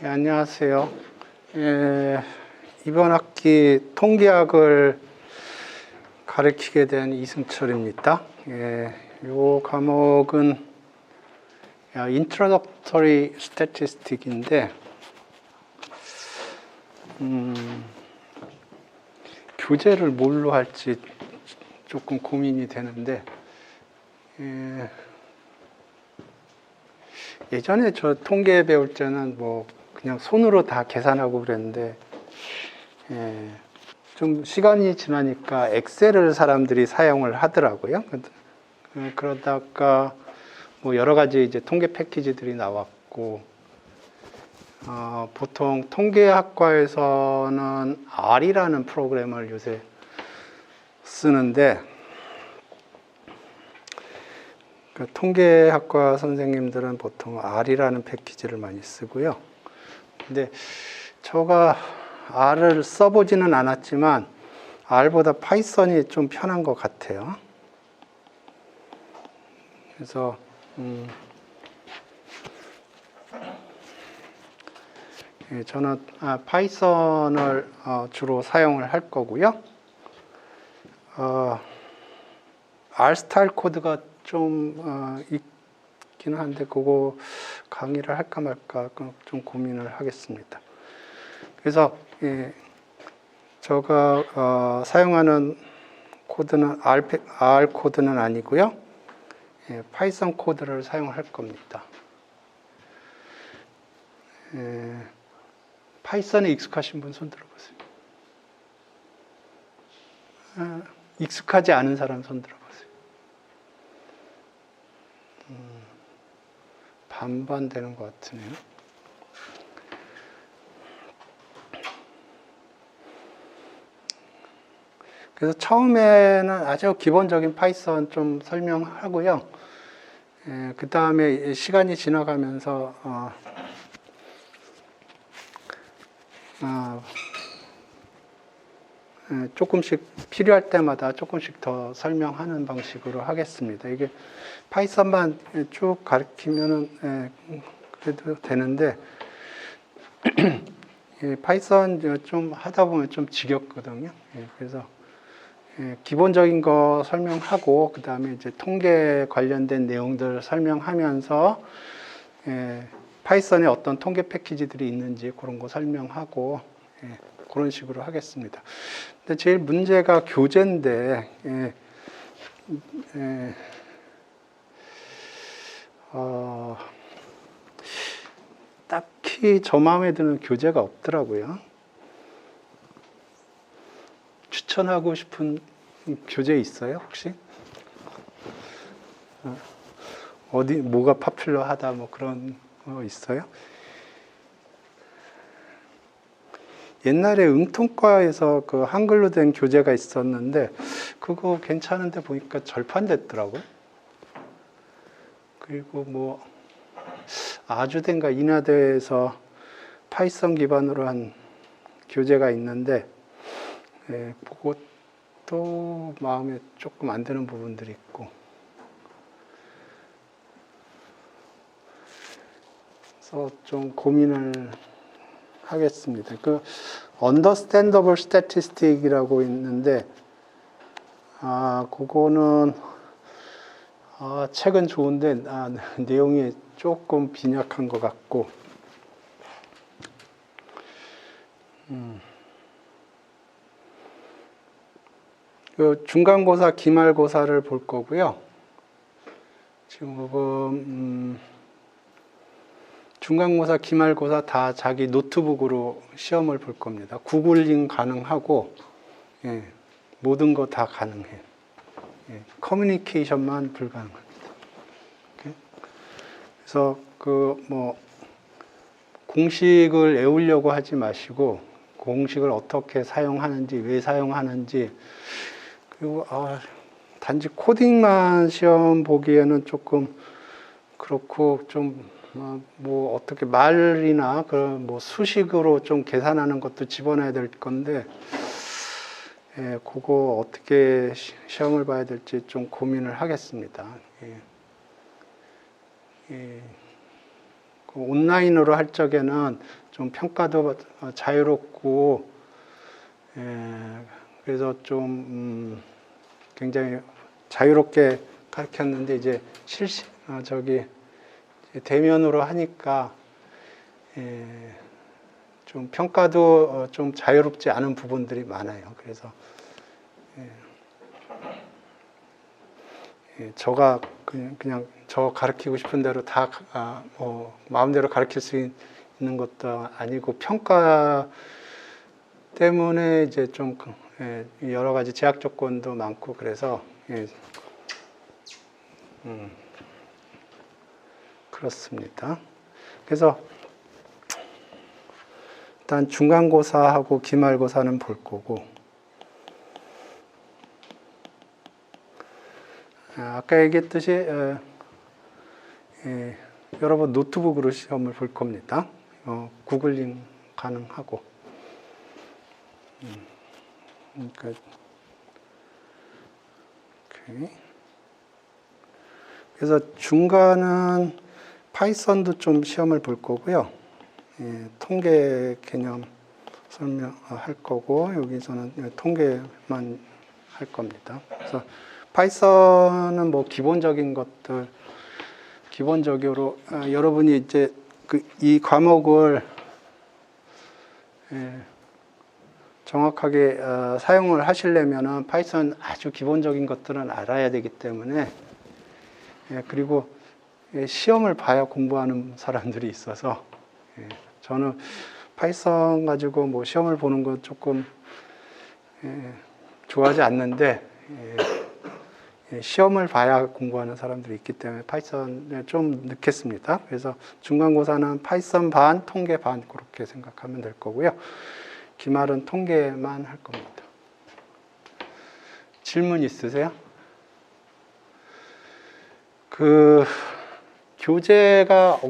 예, 안녕하세요. 이번 학기 통계학을 가르치게 된 이승철입니다. 이 과목은 Introductory Statistic인데 교재를 뭘로 할지 조금 고민이 되는데 예전에 저 통계 배울 때는 뭐 그냥 손으로 다 계산하고 그랬는데 좀 시간이 지나니까 엑셀을 사람들이 사용을 하더라고요. 그러다가 뭐 여러 가지 이제 통계 패키지들이 나왔고 보통 통계학과에서는 R이라는 프로그램을 요새 쓰는데 그 통계학과 선생님들은 보통 R이라는 패키지를 많이 쓰고요. 근데 제가 R을 써보지는 않았지만 R보다 파이썬이 좀 편한 것 같아요. 그래서 저는 파이썬을 주로 사용을 할 거고요. R 스타일 코드가 좀 있긴 한데 그거 강의를 할까 말까 좀 고민을 하겠습니다. 그래서 제가 사용하는 코드는 R 코드는 아니고요. 파이썬 코드를 사용할 겁니다. 파이썬에 익숙하신 분 손 들어보세요. 익숙하지 않은 사람 손 들어보세요. 반반 되는 것 같으네요. 그래서 처음에는 아주 기본적인 파이썬 좀 설명하고요. 그 다음에 시간이 지나가면서 조금씩 필요할 때마다 조금씩 더 설명하는 방식으로 하겠습니다. 이게 파이썬만 쭉 가르치면은 그래도 되는데 파이썬 좀 하다 보면 좀 지겹거든요. 그래서 기본적인 거 설명하고 그 다음에 이제 통계 관련된 내용들 설명하면서 파이썬에 어떤 통계 패키지들이 있는지 그런 거 설명하고 그런 식으로 하겠습니다. 근데 제일 문제가 교재인데 딱히 저 마음에 드는 교재가 없더라고요. 추천하고 싶은 교재 있어요, 혹시? 뭐가 파퓰러하다, 뭐 그런 거 있어요? 옛날에 응통과에서 그 한글로 된 교재가 있었는데, 그거 괜찮은데 보니까 절판됐더라고요. 그리고 뭐, 아주대인가 인하대에서 파이썬 기반으로 한 교재가 있는데, 그것도 마음에 조금 안 드는 부분들이 있고. 그래서 좀 고민을 하겠습니다. 그 Understandable Statistic이라고 있는데, 그거는 책은 좋은데 내용이 조금 빈약한 것 같고, 그 중간고사, 기말고사를 볼 거고요. 지금 중간고사, 기말고사 다 자기 노트북으로 시험을 볼 겁니다. 구글링 가능하고 모든 거 다 가능해요. 커뮤니케이션만 불가능합니다. 그래서 그 뭐 공식을 외우려고 하지 마시고 공식을 어떻게 사용하는지, 왜 사용하는지, 그리고 단지 코딩만 시험 보기에는 조금 그렇고 좀 뭐 어떻게 말이나 그런 뭐 수식으로 좀 계산하는 것도 집어넣어야 될 건데 그거 어떻게 시험을 봐야 될지 좀 고민을 하겠습니다. 온라인으로 할 적에는 좀 평가도 자유롭고, 그래서 좀 굉장히 자유롭게 가르쳤는데 이제 대면으로 하니까 좀 평가도 좀 자유롭지 않은 부분들이 많아요. 그래서 저가 그냥 저 가르치고 싶은 대로 다 마음대로 가르칠 수 있는 것도 아니고 평가 때문에 이제 좀 여러 가지 제약 조건도 많고 그래서 그렇습니다. 그래서 일단 중간고사하고 기말고사는 볼 거고, 아까 얘기했듯이 여러분 노트북으로 시험을 볼 겁니다. 구글링 가능하고. 그러니까 오케이. 그래서 중간은 파이썬도 좀 시험을 볼 거고요. 통계 개념 설명할 거고, 여기서는 통계만 할 겁니다. 그래서 파이썬은 뭐 기본적인 것들, 기본적으로 여러분이 이제 이 과목을 정확하게 사용을 하시려면은 파이썬 아주 기본적인 것들은 알아야 되기 때문에, 그리고 시험을 봐야 공부하는 사람들이 있어서 저는 파이썬 가지고 뭐 시험을 보는 건 조금 좋아하지 않는데, 시험을 봐야 공부하는 사람들이 있기 때문에 파이썬을 좀 넣겠습니다. 그래서 중간고사는 파이썬 반, 통계 반 그렇게 생각하면 될 거고요. 기말은 통계만 할 겁니다. 질문 있으세요? 교재가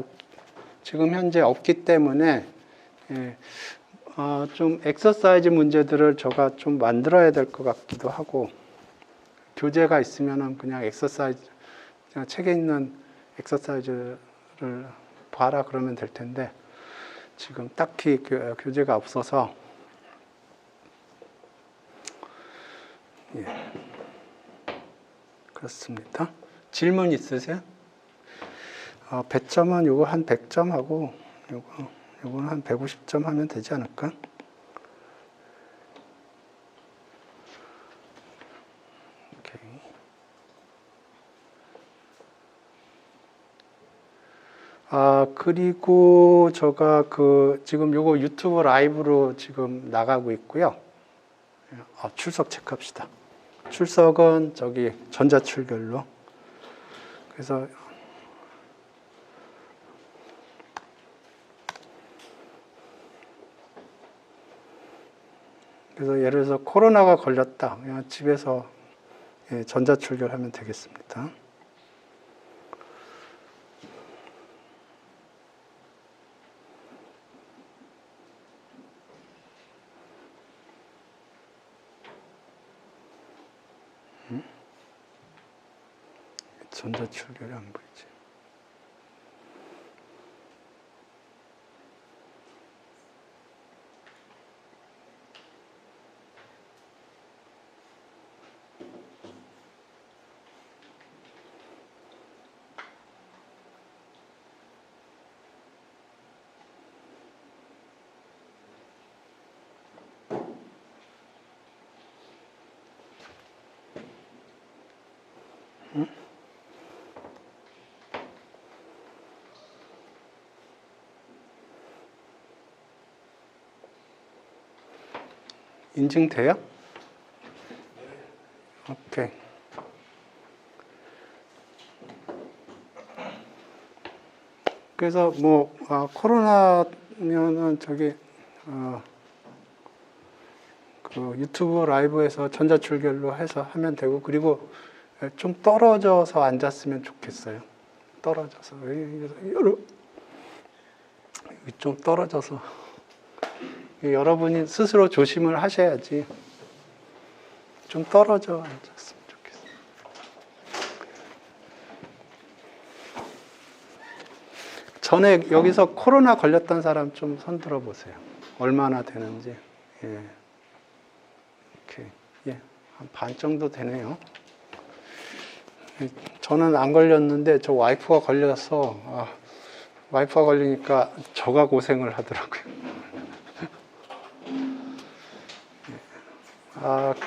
지금 현재 없기 때문에 좀 엑서사이즈 문제들을 제가 좀 만들어야 될 것 같기도 하고, 교재가 있으면은 그냥 그냥 책에 있는 엑서사이즈를 봐라 그러면 될 텐데, 지금 딱히 교재가 없어서, 그렇습니다. 질문 있으세요? 배점은 요거 한 100점 하고, 요거는 한 150점 하면 되지 않을까? 그리고 제가 지금 요거 유튜브 라이브로 지금 나가고 있고요. 출석 체크합시다. 출석은 전자출결로. 그래서 예를 들어서 코로나가 걸렸다. 그냥 집에서 전자출결하면 되겠습니다. 전자출결이 안 보이지. 인증돼요? 오케이. 그래서 코로나면은 유튜브 라이브에서 전자출결로 해서 하면 되고, 그리고 좀 떨어져서 앉았으면 좋겠어요. 떨어져서 좀 떨어져서 여러분이 스스로 조심을 하셔야지. 좀 떨어져 앉았으면 좋겠어요. 전에 여기서 코로나 걸렸던 사람 좀 손 들어 보세요. 얼마나 되는지. 예. 이렇게, 예. 한 반 정도 되네요. 저는 안 걸렸는데 저 와이프가 걸려서 와이프가 걸리니까 저가 고생을 하더라고요.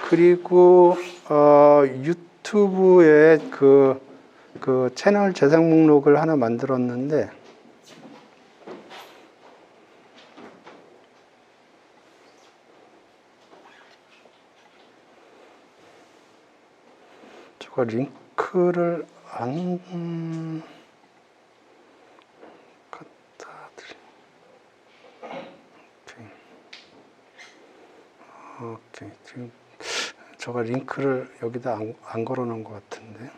그리고 유튜브에 그 채널 재생 목록을 하나 만들었는데 저거 링크를 안 갖다 드리. 오케이. 지금 저거 링크를 여기다 안 걸어 놓은 것 같은데.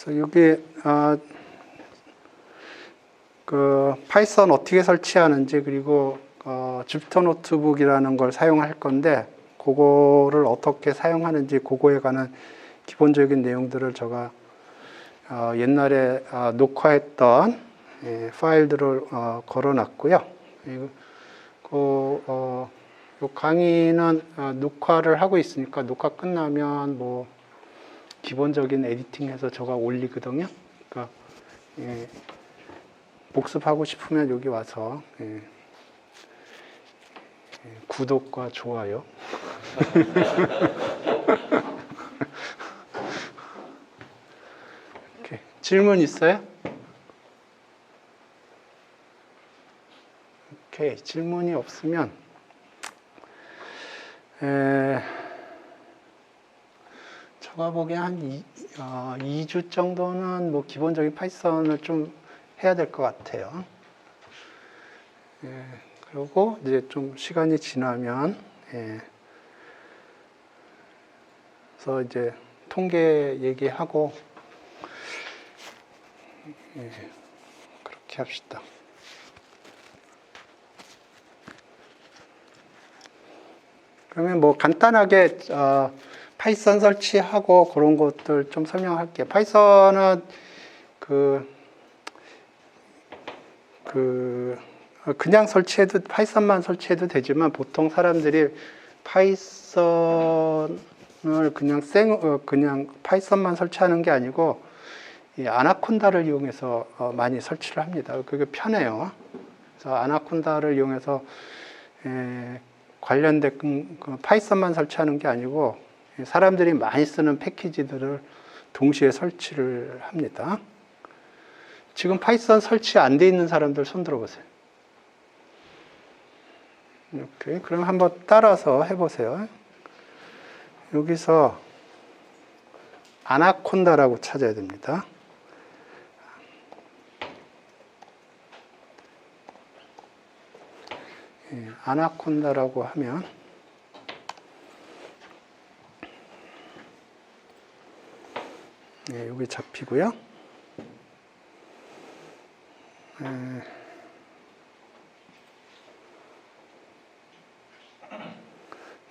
그래서 여기 그 파이썬 어떻게 설치하는지 그리고 주피터 노트북이라는 걸 사용할 건데 그거를 어떻게 사용하는지 그거에 관한 기본적인 내용들을 제가 옛날에 녹화했던 파일들을 걸어놨고요. 이 강의는 녹화를 하고 있으니까 녹화 끝나면 뭐 기본적인 에디팅해서 제가 올리거든요. 그러니까 복습하고 싶으면 여기 와서 구독과 좋아요. 이렇게. 질문 있어요? 오케이. 질문이 없으면 제가 보기엔 한 2주 정도는 뭐 기본적인 파이썬을 좀 해야 될 것 같아요. 그리고 이제 좀 시간이 지나면, 그래서 이제 통계 얘기하고, 그렇게 합시다. 그러면 뭐 간단하게, 파이썬 설치하고 그런 것들 좀 설명할게요. 파이썬은 그냥 설치해도, 파이썬만 설치해도 되지만 보통 사람들이 파이썬을 그냥 파이썬만 설치하는 게 아니고 이 아나콘다를 이용해서 많이 설치를 합니다. 그게 편해요. 그래서 아나콘다를 이용해서 관련된 파이썬만 설치하는 게 아니고 사람들이 많이 쓰는 패키지들을 동시에 설치를 합니다. 지금 파이썬 설치 안 돼 있는 사람들 손 들어보세요. 이렇게. 그럼 한번 따라서 해보세요. 여기서 아나콘다라고 찾아야 됩니다. 아나콘다라고 하면 여기 잡히고요.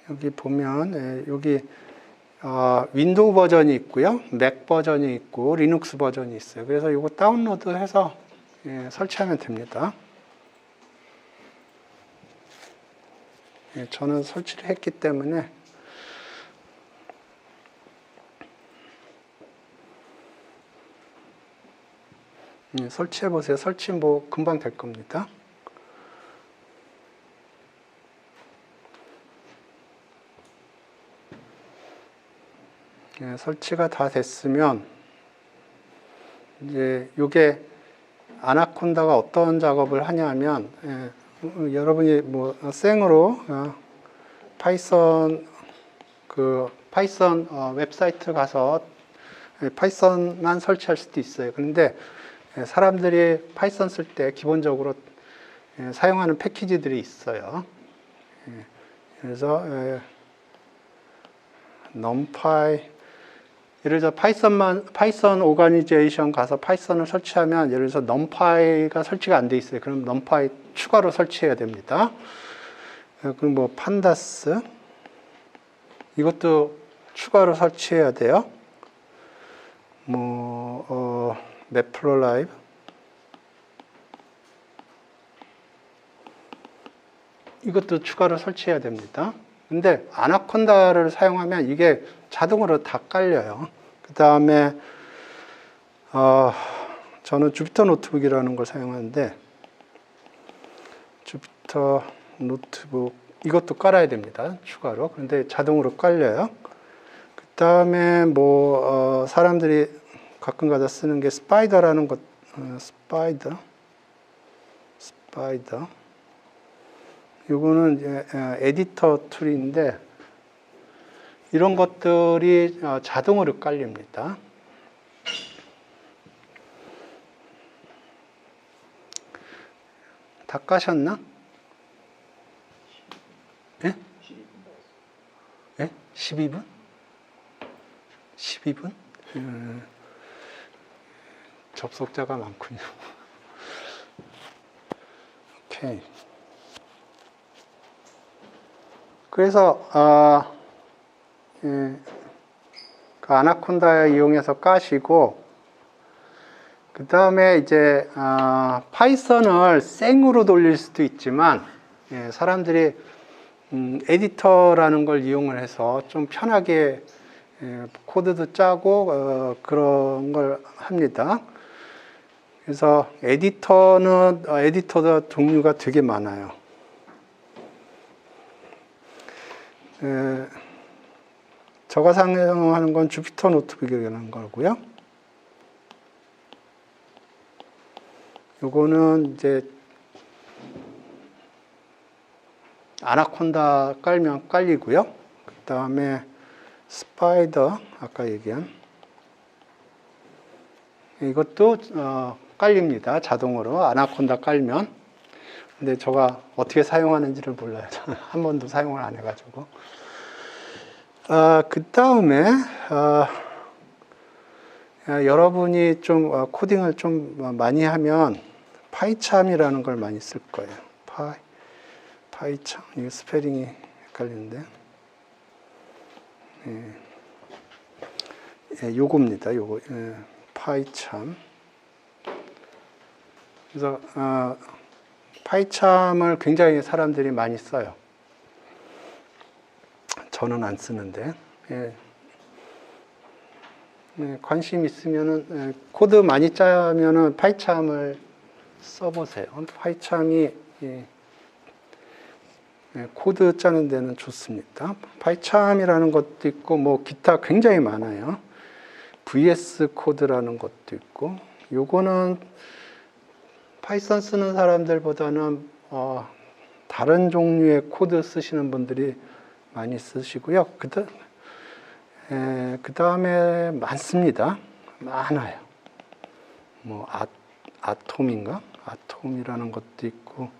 여기 보면 여기 윈도우 버전이 있고요, 맥 버전이 있고 리눅스 버전이 있어요. 그래서 이거 다운로드해서 설치하면 됩니다. 저는 설치를 했기 때문에 설치해 보세요. 설치 뭐 금방 될 겁니다. 설치가 다 됐으면 이제 이게 아나콘다가 어떤 작업을 하냐면 여러분이 뭐 생으로 파이썬 웹사이트 가서 파이썬만 설치할 수도 있어요. 그런데 사람들이 파이썬 쓸 때 기본적으로 사용하는 패키지들이 있어요. 그래서 numpy 예를 들어 파이썬 오가니제이션 가서 파이썬을 설치하면 예를 들어서 numpy가 설치가 안 돼 있어요. 그럼 numpy 추가로 설치해야 됩니다. 그럼 뭐 판다스 이것도 추가로 설치해야 돼요. 뭐 매플로라이브 이것도 추가로 설치해야 됩니다. 근데 아나콘다를 사용하면 이게 자동으로 다 깔려요. 그 다음에 저는 주피터 노트북이라는 걸 사용하는데 주피터 노트북 이것도 깔아야 됩니다. 추가로. 그런데 자동으로 깔려요. 그 다음에 뭐 사람들이 가끔가다 쓰는 게 스파이더라는 것, 스파이더. 요거는 이제 에디터 툴인데 이런 것들이 자동으로 깔립니다. 다 까셨나? 예? 예? 12분? 12분? 접속자가 많군요. 오케이. 그래서 그 아나콘다 이용해서 까시고 그 다음에 이제 파이썬을 생으로 돌릴 수도 있지만 사람들이 에디터라는 걸 이용을 해서 좀 편하게 코드도 짜고 그런 걸 합니다. 그래서 에디터도 종류가 되게 많아요. 제가 사용하는 건 주피터 노트북이라는 거고요. 요거는 이제 아나콘다 깔면 깔리고요. 그 다음에 스파이더 아까 얘기한 이것도 깔립니다. 자동으로 아나콘다 깔면. 근데 제가 어떻게 사용하는지를 몰라요. 한 번도 사용을 안 해가지고. 그 다음에 여러분이 좀 코딩을 좀 많이 하면 파이참이라는 걸 많이 쓸 거예요. 파이참 이거 스페링이 헷갈리는데 요겁니다. 요거 파이참. 그래서 파이참을 굉장히 사람들이 많이 써요. 저는 안 쓰는데 관심 있으면은 코드 많이 짜면은 파이참을 써보세요. 파이참이 코드 짜는 데는 좋습니다. 파이참이라는 것도 있고 뭐 기타 굉장히 많아요. VS 코드라는 것도 있고 요거는 파이썬 쓰는 사람들보다는 다른 종류의 코드 쓰시는 분들이 많이 쓰시고요. 그 다음에 많습니다. 많아요. 뭐 아톰인가? 아톰이라는 것도 있고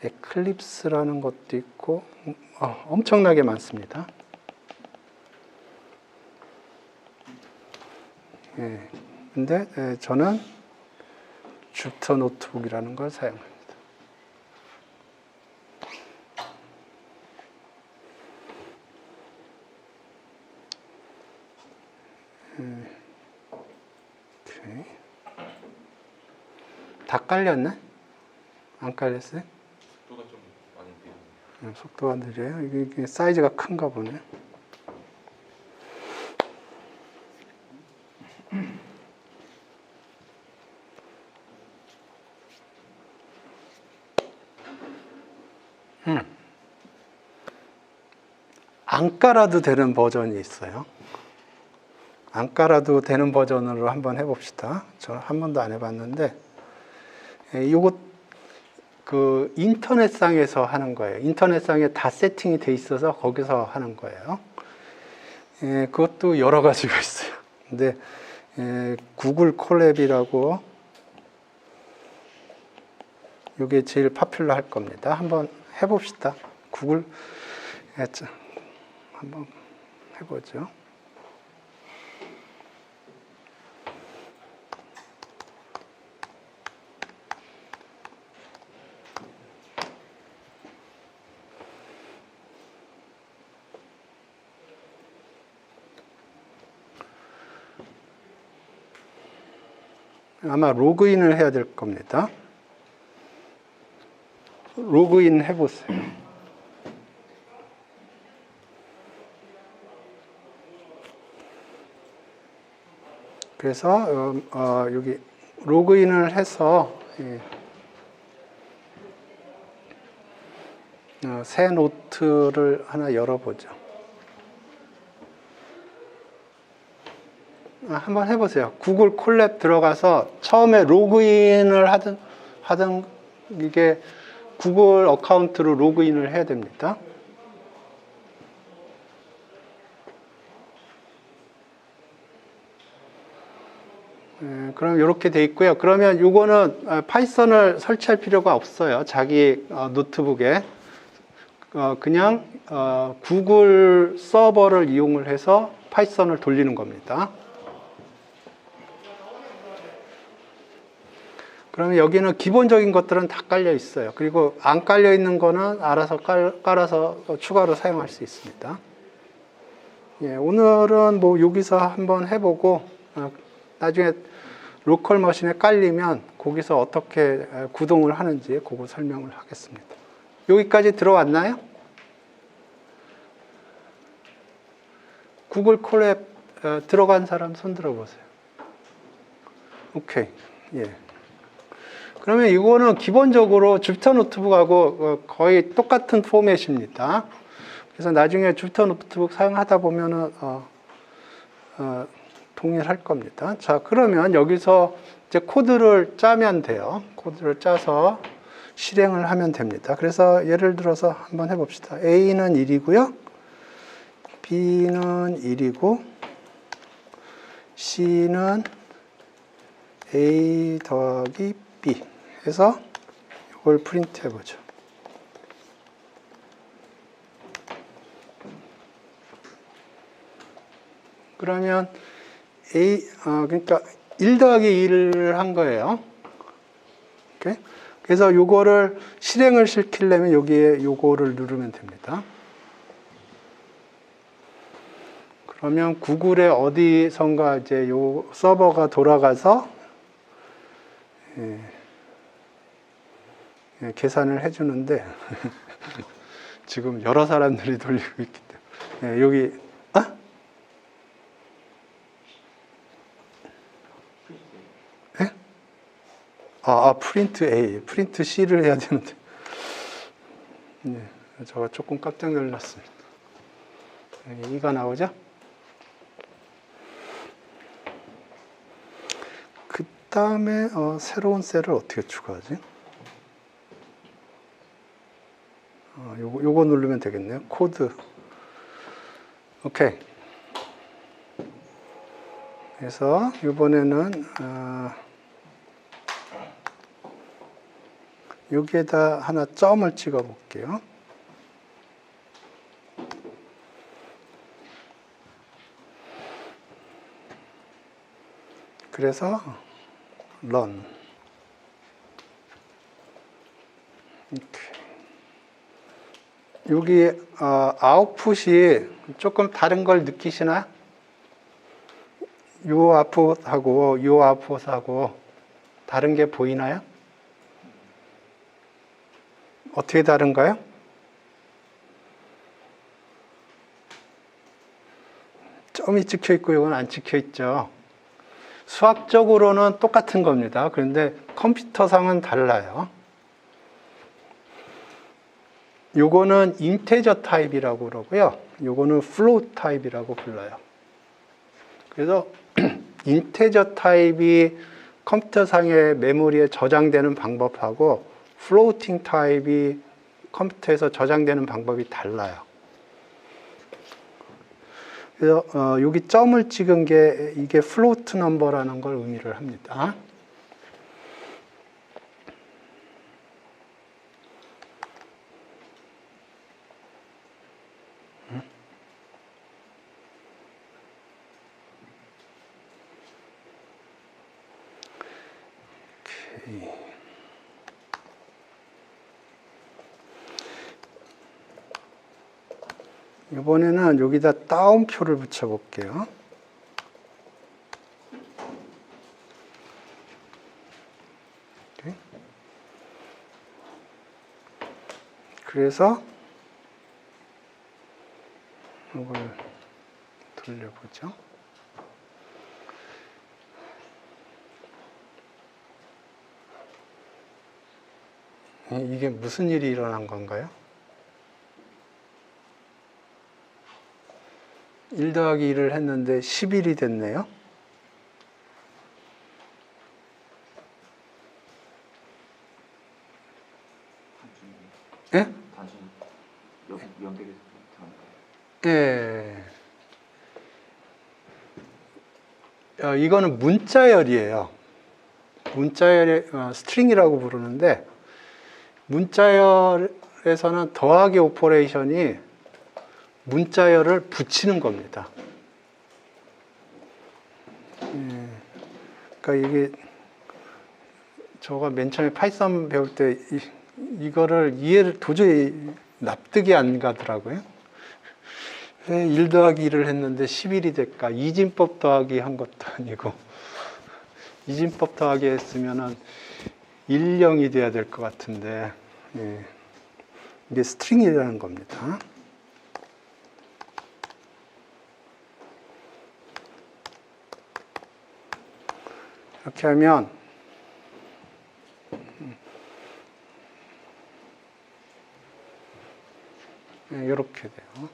에클립스라는 것도 있고 엄청나게 많습니다. 근데 저는 주피터 노트북이라는 걸 사용합니다. 오케이. 다 깔렸나? 안 깔렸어요? 속도가 좀 많이 느려요. 속도가 느려요? 이게 사이즈가 큰가 보네. 안 깔아도 되는 버전이 있어요. 안 깔아도 되는 버전으로 한번 해봅시다. 저는 한 번도 안 해봤는데, 요거 그 인터넷상에서 하는 거예요. 인터넷상에 다 세팅이 돼 있어서 거기서 하는 거예요. 그것도 여러 가지가 있어요. 근데 구글 콜랩이라고, 이게 제일 파퓰러 할 겁니다. 한번 해봅시다. 구글 한번 해보죠. 아마 로그인을 해야 될 겁니다. 로그인 해보세요. 그래서 여기 로그인을 해서 새 노트를 하나 열어보죠. 한번 해보세요. 구글 콜랩 들어가서 처음에 로그인을 하든 이게 구글 어카운트로 로그인을 해야 됩니다. 그럼 이렇게 돼 있고요. 그러면 이거는 파이썬을 설치할 필요가 없어요. 자기 노트북에 그냥 구글 서버를 이용을 해서 파이썬을 돌리는 겁니다. 그러면 여기는 기본적인 것들은 다 깔려 있어요. 그리고 안 깔려 있는 거는 알아서 깔아서 추가로 사용할 수 있습니다. 오늘은 뭐 여기서 한번 해보고 나중에 로컬 머신에 깔리면 거기서 어떻게 구동을 하는지 그거 설명을 하겠습니다. 여기까지 들어왔나요? 구글 콜랩 들어간 사람 손 들어보세요. 오케이. 그러면 이거는 기본적으로 주피터 노트북하고 거의 똑같은 포맷입니다. 그래서 나중에 주피터 노트북 사용하다 보면은 동일할 겁니다. 자, 그러면 여기서 이제 코드를 짜면 돼요. 코드를 짜서 실행을 하면 됩니다. 그래서 예를 들어서 한번 해봅시다. A는 1이고요. B는 1이고, C는 A 더하기 B 해서 이걸 프린트 해보죠. 그러면 그러니까 1 더하기 1을 한 거예요. 오케이? 그래서 요거를 실행을 시키려면 여기에 요거를 누르면 됩니다. 그러면 구글의 어디선가 이제 요 서버가 돌아가서 계산을 해주는데 지금 여러 사람들이 돌리고 있기 때문에 여기 프린트 A, 프린트 C를 해야 되는데 저가 조금 깜짝 놀랐습니다. E가 나오죠? 그 다음에 새로운 셀을 어떻게 추가하지? 요거 누르면 되겠네요. 코드. 오케이. 그래서 이번에는 여기에다 하나 점을 찍어 볼게요. 그래서 run. 여기 아웃풋이 조금 다른 걸 느끼시나요? 요 아웃풋하고 요 아웃풋하고 다른 게 보이나요? 어떻게 다른가요? 점이 찍혀 있고 이건 안 찍혀 있죠. 수학적으로는 똑같은 겁니다. 그런데 컴퓨터상은 달라요. 요거는 인테저 타입이라고 그러고요. 요거는 플로트 타입이라고 불러요. 그래서 인테저 타입이 컴퓨터상의 메모리에 저장되는 방법하고 플로팅 타입이 컴퓨터에서 저장되는 방법이 달라요. 그래서 여기 점을 찍은 게 이게 플로트 넘버라는 걸 의미를 합니다. 이번에는 여기다 따옴표를 붙여 볼게요. 그래서 이걸 돌려보죠. 이게 무슨 일이 일어난 건가요? 1 더하기 1을 했는데 11이 됐네요. 예? 단순히 연결해서 예. 이거는 문자열이에요. 문자열의 스트링이라고 부르는데 문자열에서는 더하기 오퍼레이션이 문자열을 붙이는 겁니다. 그러니까 이게 제가 맨 처음에 파이썬 배울 때 이거를 이해를 도저히 납득이 안 가더라고요. 왜 1 더하기 1을 했는데 11이 될까? 이진법 더하기 한 것도 아니고 이진법 더하기 했으면은 1, 0이 돼야 될 것 같은데 이게 스트링이라는 겁니다. 이렇게 하면 이렇게 돼요.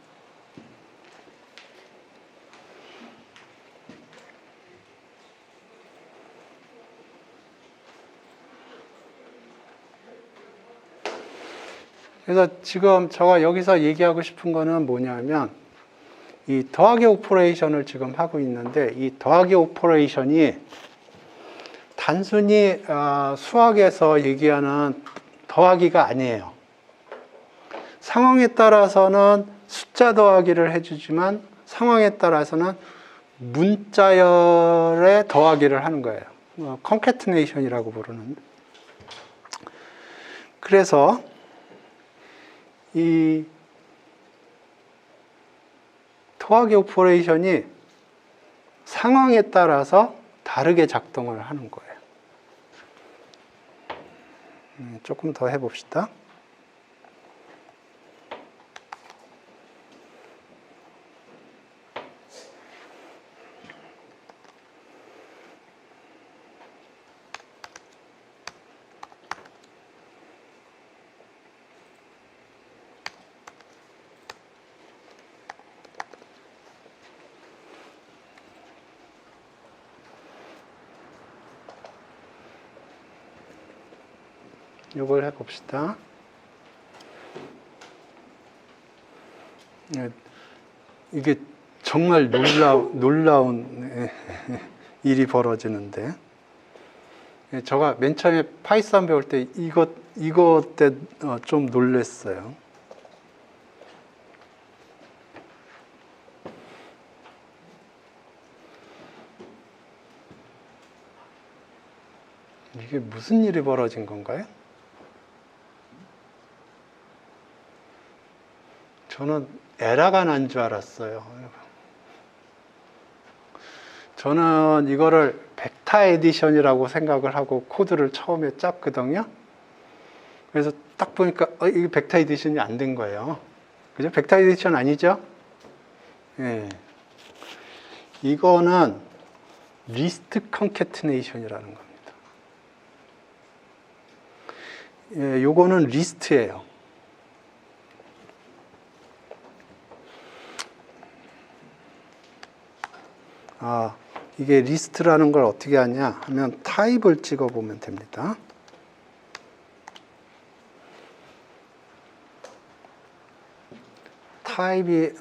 그래서 지금 제가 여기서 얘기하고 싶은 거는 뭐냐면 이 더하기 오퍼레이션을 지금 하고 있는데 이 더하기 오퍼레이션이 단순히 수학에서 얘기하는 더하기가 아니에요. 상황에 따라서는 숫자 더하기를 해주지만 상황에 따라서는 문자열의 더하기를 하는 거예요. 컨캐트네이션이라고 부르는. 그래서 이 더하기 오퍼레이션이 상황에 따라서 다르게 작동을 하는 거예요. 조금 더 해봅시다. 이걸 해봅시다. 이게 정말 놀라운 일이 벌어지는데, 제가 맨 처음에 파이썬 배울 때 이것 때 좀 놀랐어요. 이게 무슨 일이 벌어진 건가요? 저는 에러가 난 줄 알았어요. 저는 이거를 벡터 에디션이라고 생각을 하고 코드를 처음에 짰거든요. 그래서 딱 보니까 이게 벡터 에디션이 안 된 거예요. 그죠? 벡터 에디션 아니죠? 예. 이거는 리스트 컨캐트네이션이라는 겁니다. 예, 요거는 리스트예요. 이게 리스트라는 걸 어떻게 하냐 하면 타입을 찍어 보면 됩니다. 타입이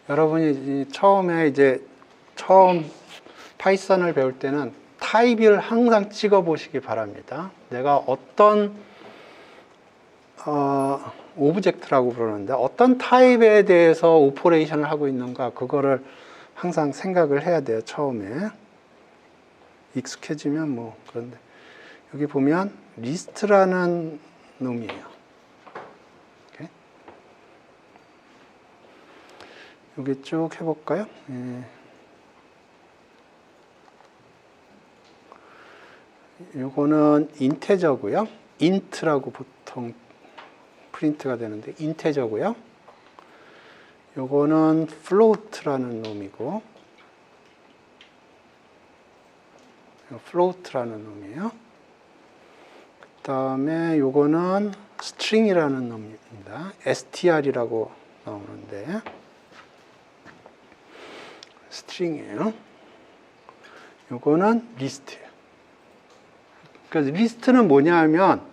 여러분이 처음 파이썬을 배울 때는 타입을 항상 찍어 보시기 바랍니다. 내가 어떤 오브젝트라고 부르는데 어떤 타입에 대해서 오퍼레이션을 하고 있는가, 그거를 항상 생각을 해야 돼요. 처음에 익숙해지면 뭐. 그런데 여기 보면 리스트라는 놈이에요. 이렇게. 여기 쭉 해볼까요? 예. 요거는 인테저고요. int라고 보통 프린트가 되는데 인테저고요. 요거는 float라는 놈이고, float라는 놈이에요. 그 다음에 요거는 string이라는 놈입니다. str이라고 나오는데 string이에요. 요거는 list예요. 그래서 리스트는 뭐냐 하면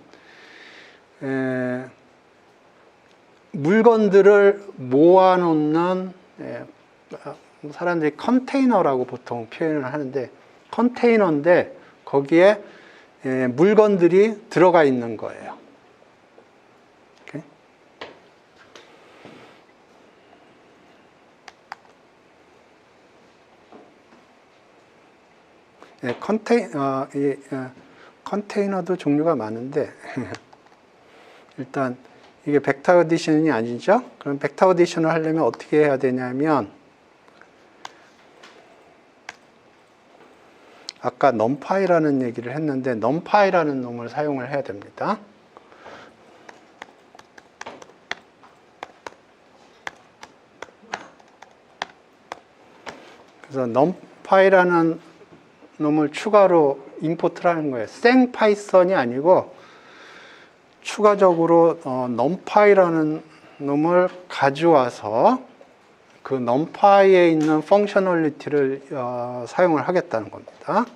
물건들을 모아놓는, 사람들이 컨테이너라고 보통 표현을 하는데, 컨테이너인데 거기에 물건들이 들어가 있는 거예요. 컨테이너도 종류가 많은데 일단 이게 벡터 어디션이 아니죠? 그럼 벡터 어디션을 하려면 어떻게 해야 되냐면, 아까 numpy라는 얘기를 했는데 numpy라는 놈을 사용을 해야 됩니다. 그래서 numpy라는 놈을 추가로 임포트를 하는 거예요. 생 파이썬이 아니고 추가적으로 numpy라는 놈을 가져와서 그 numpy에 있는 펑셔널리티를 사용을 하겠다는 겁니다.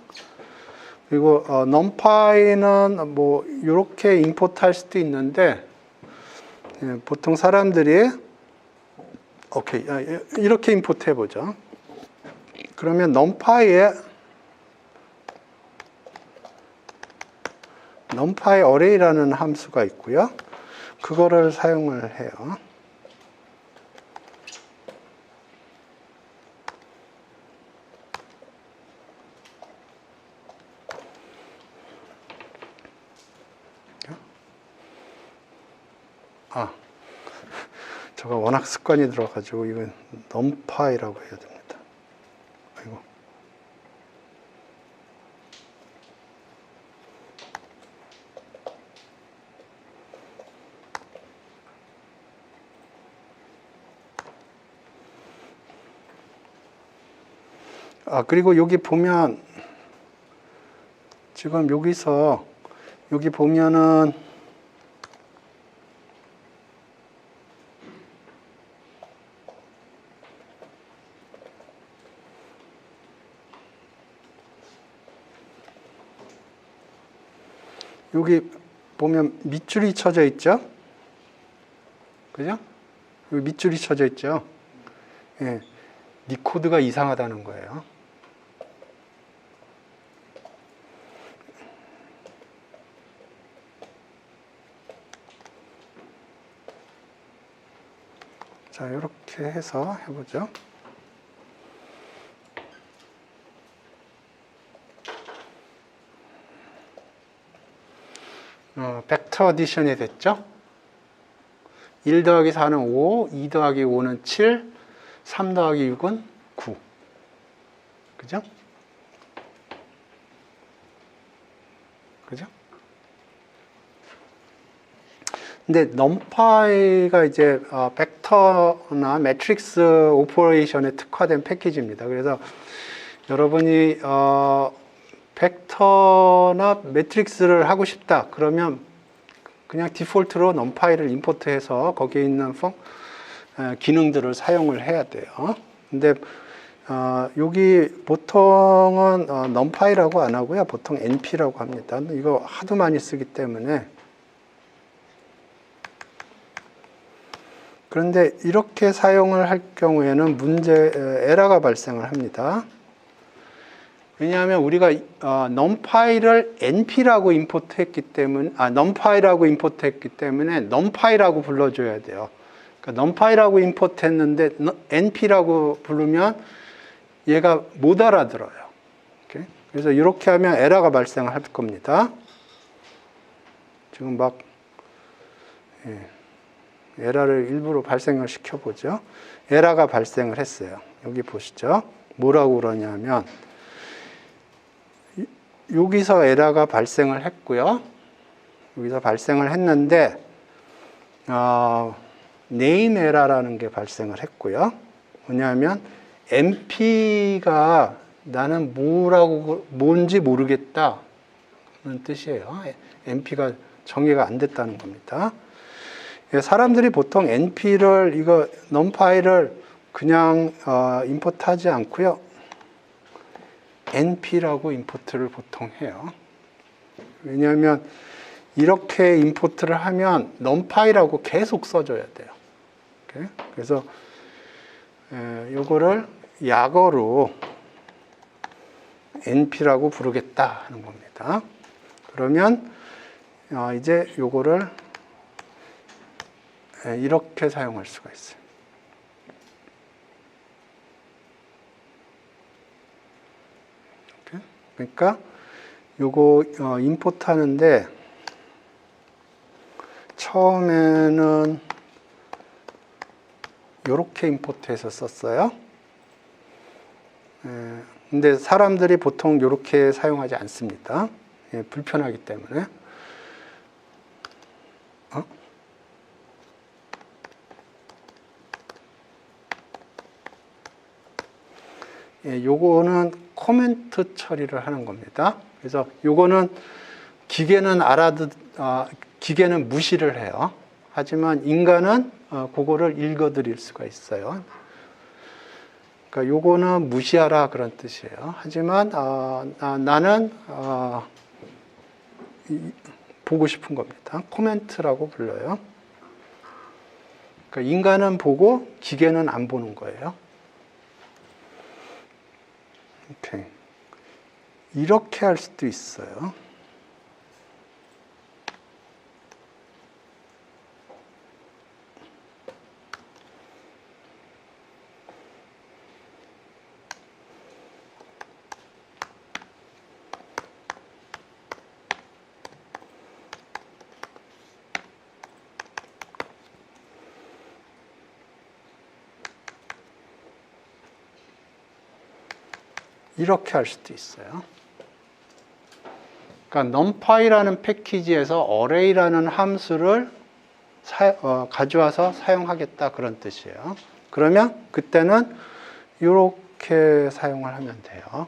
그리고 numpy는 뭐 이렇게 임포트할 수도 있는데, 보통 사람들이 이렇게 임포트 해보죠. 그러면 numpy array라는 함수가 있고요. 그거를 사용을 해요. 저거 워낙 습관이 들어가지고 이건 numpy라고 해야 됩니다. 아이고. 그리고 여기 보면, 지금 여기 보면은 여기 보면 밑줄이 쳐져 있죠? 그죠? 여기 밑줄이 쳐져 있죠? 예. 네 코드가 이상하다는 거예요. 자, 이렇게 해서 해보죠. 벡터 어디션이 됐죠? 1 더하기 4는 5, 2 더하기 5는 7, 3 더하기 6은 9. 그죠? 그죠? 근데 numpy가 이제 벡터나 매트릭스 오퍼레이션에 특화된 패키지입니다. 그래서 여러분이 벡터나 매트릭스를 하고 싶다 그러면 그냥 디폴트로 numpy를 임포트해서 거기에 있는 기능들을 사용을 해야 돼요. 근데 여기 보통은 numpy라고 안 하고요. 보통 np라고 합니다. 이거 하도 많이 쓰기 때문에 그런데 이렇게 사용을 할 경우에는 에러가 발생을 합니다. 왜냐하면 우리가 numpy를 np라고 임포트했기 때문에 numpy라고 임포트했기 때문에 numpy라고 불러줘야 돼요. 그러니까 numpy라고 임포트했는데 np라고 부르면 얘가 못 알아들어요. 이렇게. 그래서 이렇게 하면 에러가 발생을 할 겁니다. 지금 막 에러를 일부러 발생을 시켜보죠. 에러가 발생을 했어요. 여기 보시죠. 뭐라고 그러냐면 여기서 에러가 발생을 했고요. 여기서 발생을 했는데 네임 에러라는 게 발생을 했고요. 뭐냐면 np가 나는 뭔지 모르겠다 그런 뜻이에요. np가 정의가 안 됐다는 겁니다. 사람들이 보통 np를 numpy를 그냥 임포트하지 않고요. np라고 임포트를 보통 해요. 왜냐하면 이렇게 임포트를 하면 numpy라고 계속 써줘야 돼요. 그래서 요거를 약어로 np라고 부르겠다 하는 겁니다. 그러면 이제 요거를 이렇게 사용할 수가 있어요. 그러니까 요거 임포트 하는데 처음에는 요렇게 임포트해서 썼어요. 근데 사람들이 보통 요렇게 사용하지 않습니다. 불편하기 때문에. 요거는 코멘트 처리를 하는 겁니다. 그래서 요거는 기계는 무시를 해요. 하지만 인간은 그거를 읽어드릴 수가 있어요. 그러니까 요거는 무시하라 그런 뜻이에요. 하지만 나는 보고 싶은 겁니다. 코멘트라고 불러요. 그러니까 인간은 보고 기계는 안 보는 거예요. 오케이. 이렇게 할 수도 있어요. 이렇게 할 수도 있어요. 그러니까 numpy라는 패키지에서 array라는 함수를 가져와서 사용하겠다 그런 뜻이에요. 그러면 그때는 이렇게 사용을 하면 돼요.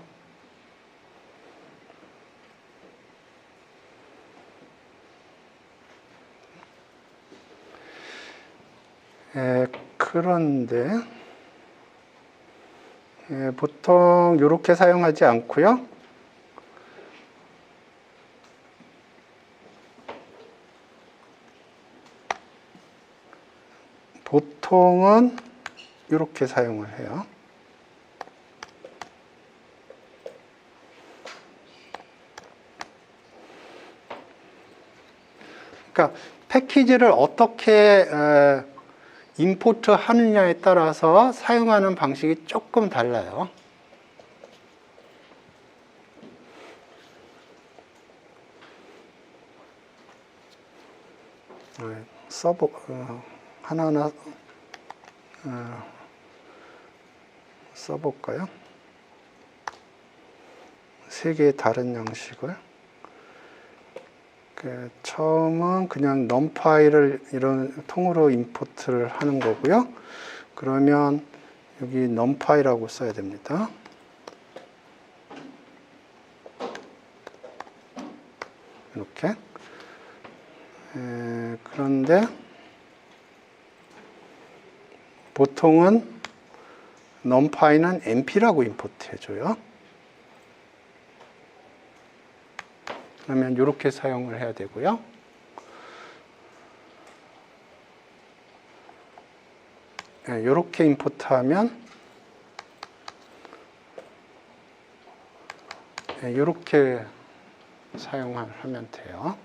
그런데 보통 이렇게 사용하지 않고요. 보통은 이렇게 사용을 해요. 그러니까 패키지를 어떻게 임포트 하느냐에 따라서 사용하는 방식이 조금 달라요. 서버 하나하나 써볼까요? 세 개의 다른 양식을. 처음은 그냥 numpy를 이런 통으로 임포트를 하는 거고요. 그러면 여기 numpy라고 써야 됩니다. 이렇게. 그런데 보통은 numpy는 np라고 임포트 해줘요. 그러면 이렇게 사용을 해야 되고요. 이렇게 임포트하면 이렇게 사용하면 돼요.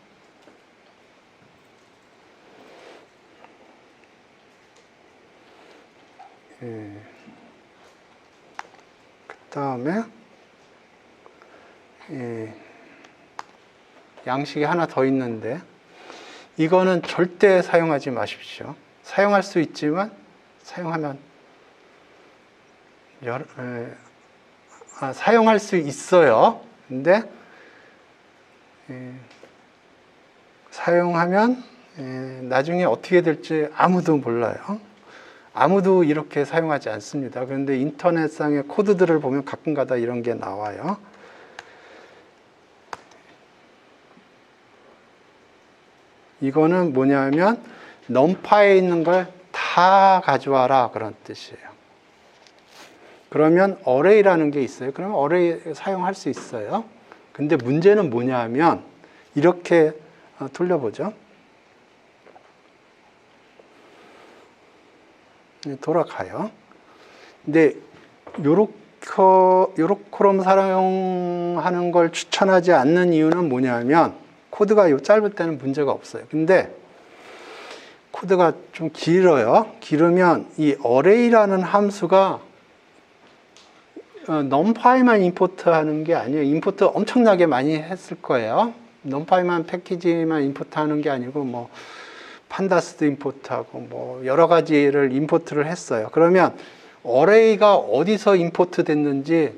그 다음에 양식이 하나 더 있는데 이거는 절대 사용하지 마십시오. 사용할 수 있지만 사용하면 사용할 수 있어요. 근데 사용하면 나중에 어떻게 될지 아무도 몰라요. 아무도 이렇게 사용하지 않습니다. 그런데 인터넷상의 코드들을 보면 가끔가다 이런 게 나와요. 이거는 뭐냐면 넘파에 있는 걸 다 가져와라 그런 뜻이에요. 그러면 어레이라는 게 있어요. 그러면 어레이 사용할 수 있어요. 근데 문제는 뭐냐면 이렇게 돌려보죠. 돌아가요. 근데 요렇게럼 사용하는 걸 추천하지 않는 이유는 뭐냐면 코드가 짧을 때는 문제가 없어요. 근데 코드가 좀 길어요. 길으면 이 array라는 함수가 numpy만 임포트하는 게 아니에요. 임포트 엄청나게 많이 했을 거예요. numpy만 패키지만 임포트하는 게 아니고 뭐 판다스도 임포트하고 뭐 여러 가지를 임포트를 했어요. 그러면 array가 어디서 임포트 됐는지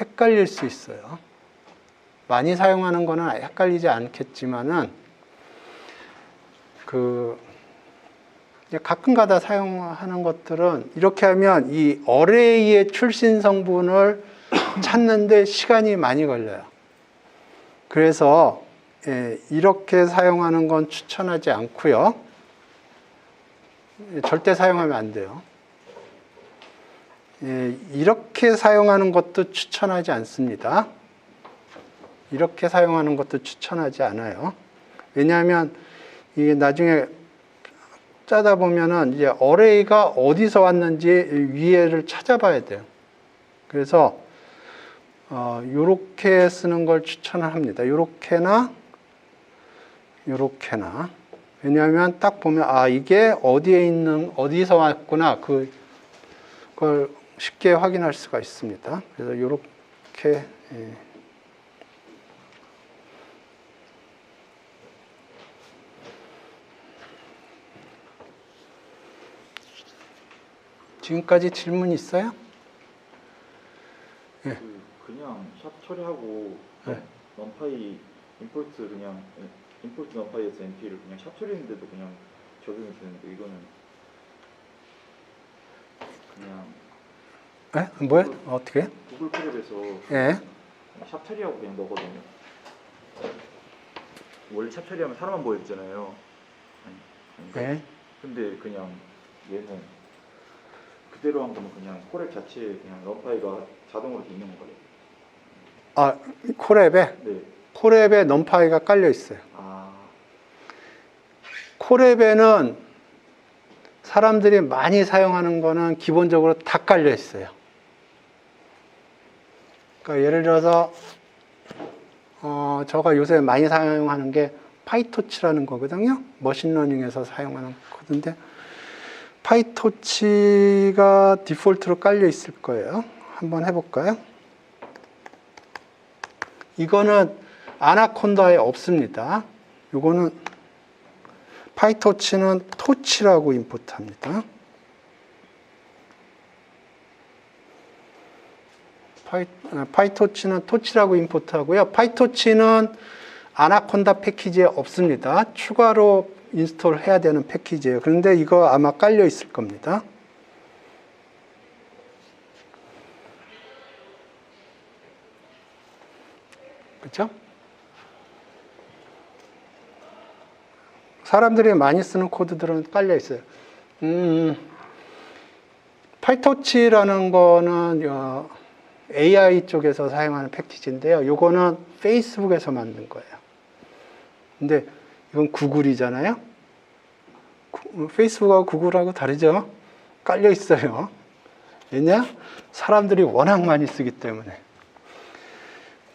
헷갈릴 수 있어요. 많이 사용하는 거는 헷갈리지 않겠지만은 가끔가다 사용하는 것들은 이렇게 하면 이 array의 출신 성분을 찾는데 시간이 많이 걸려요. 그래서 이렇게 사용하는 건 추천하지 않고요. 절대 사용하면 안 돼요. 이렇게 사용하는 것도 추천하지 않습니다. 이렇게 사용하는 것도 추천하지 않아요. 왜냐하면 이게 나중에 짜다 보면은 이제 array가 어디서 왔는지 위에를 찾아봐야 돼요. 그래서 요렇게 쓰는 걸 추천을 합니다. 요렇게나 요렇게나. 왜냐하면 딱 보면 이게 어디서 왔구나 그걸 쉽게 확인할 수가 있습니다. 그래서 요렇게 지금까지 질문 있어요? 예. 그냥 샵 처리하고 네. 넘파이 임포트 그냥 임포트 넘파이에서 NP를 그냥 샵 처리했는데도 그냥 적용이 되는데 이거는 그냥 뭐야? 어떻게? 구글 프랩에서 예. 샵 처리하고 그냥 넣거든요. 원래 샵 처리하면 사람만 보여주잖아요. 예. 근데 그냥 얘는 그대로 한 거면 그냥 코렉 자체에 그냥 넘파이가 자동으로 돼 있는 거예요. 코랩에? 네. 코랩에 넘파이가 깔려 있어요. 아. 코랩에는 사람들이 많이 사용하는 거는 기본적으로 다 깔려 있어요. 그러니까 예를 들어서 제가 요새 많이 사용하는 게 파이토치라는 거거든요. 머신러닝에서 사용하는 코드인데 파이토치가 디폴트로 깔려 있을 거예요. 한번 해볼까요? 이거는 아나콘다에 없습니다. 이거는 파이토치는 토치라고 임포트합니다. 파이토치는 토치라고 임포트하고요. 파이토치는 아나콘다 패키지에 없습니다. 추가로 인스톨 해야 되는 패키지예요. 그런데 이거 아마 깔려 있을 겁니다. 그렇죠? 사람들이 많이 쓰는 코드들은 깔려 있어요. 파이토치라는 거는 AI 쪽에서 사용하는 패키지인데요. 요거는 페이스북에서 만든 거예요. 근데 이건 구글이잖아요. 페이스북하고 구글하고 다르죠? 깔려 있어요. 왜냐? 사람들이 워낙 많이 쓰기 때문에.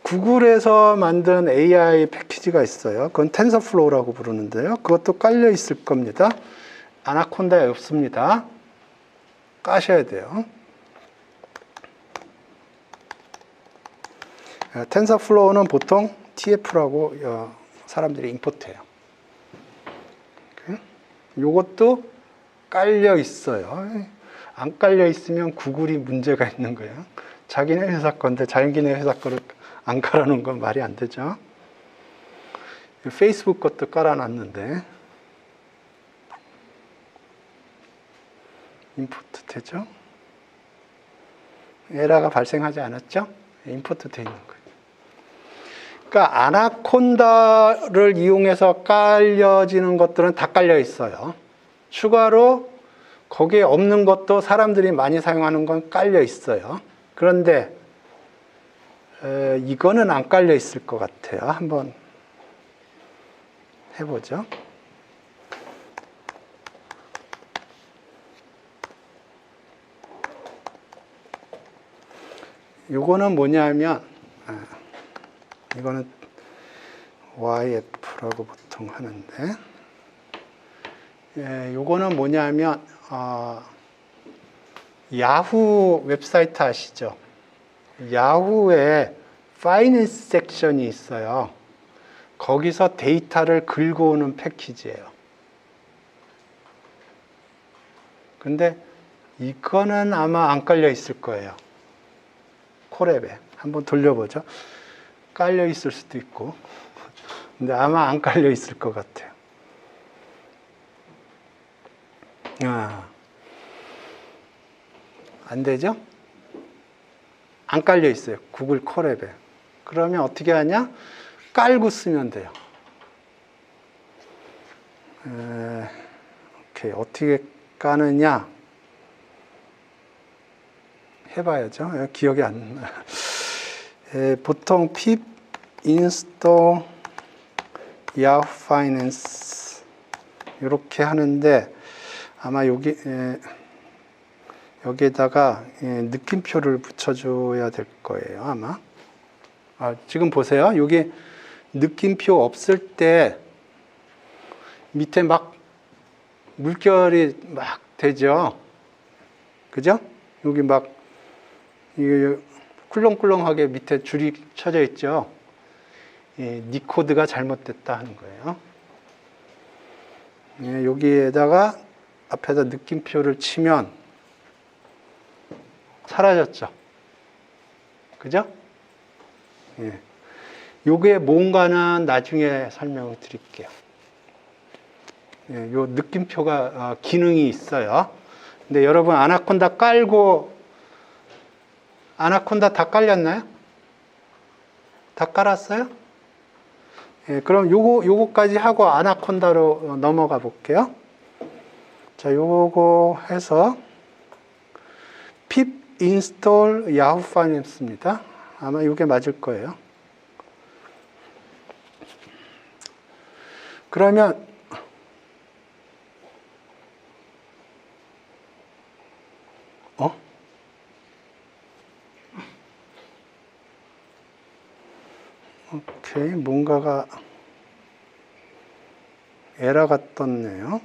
구글에서 만든 AI 패키지가 있어요. 그건 텐서플로우라고 부르는데요. 그것도 깔려 있을 겁니다. 아나콘다에 없습니다. 까셔야 돼요. 텐서플로우는 보통 TF라고 사람들이 임포트해요. 요것도 깔려 있어요. 안 깔려 있으면 구글이 문제가 있는 거예요. 자기네 회사 건데 자기네 회사 거를 안 깔아놓은 건 말이 안 되죠. 페이스북 것도 깔아놨는데 임포트 되죠? 에러가 발생하지 않았죠? 임포트 돼 있는 거예요. 그러니까 아나콘다를 이용해서 깔려지는 것들은 다 깔려 있어요. 추가로 거기에 없는 것도 사람들이 많이 사용하는 건 깔려 있어요. 그런데 이거는 안 깔려 있을 것 같아요. 한번 해보죠. 요거는 뭐냐면 이거는 YF라고 보통 하는데 요거는 뭐냐면 야후 웹사이트 아시죠? 야후에 파이낸스 섹션이 있어요. 거기서 데이터를 긁어오는 패키지예요. 근데 이거는 아마 안 깔려 있을 거예요. 콜앱에 한번 돌려보죠. 깔려 있을 수도 있고, 근데 아마 안 깔려 있을 것 같아요. 안 되죠? 안 깔려 있어요. 구글 콜앱에. 그러면 어떻게 하냐? 깔고 쓰면 돼요. 오케이. 어떻게 까느냐? 해봐야죠. 기억이 안 나. 보통 pip install yahoo finance 이렇게 하는데 아마 여기에다가 느낌표를 붙여줘야 될 거예요. 아마. 지금 보세요. 여기 느낌표 없을 때 밑에 막 물결이 막 되죠. 그죠? 여기 막 꿀렁꿀렁하게 밑에 줄이 쳐져 있죠. 니 코드가 잘못됐다 하는 거예요. 여기에다가 앞에다 느낌표를 치면 사라졌죠. 그죠? 요게 뭔가는 나중에 설명을 드릴게요. 요 느낌표가 기능이 있어요. 근데 여러분 아나콘다 다 깔렸나요? 다 깔았어요? 그럼 요거까지 하고 아나콘다로 넘어가 볼게요. 자, 요거 해서 pip install yahoo finance입니다. 아마 요게 맞을 거예요. 그러면 오케이, 뭔가가 에러가 떴네요.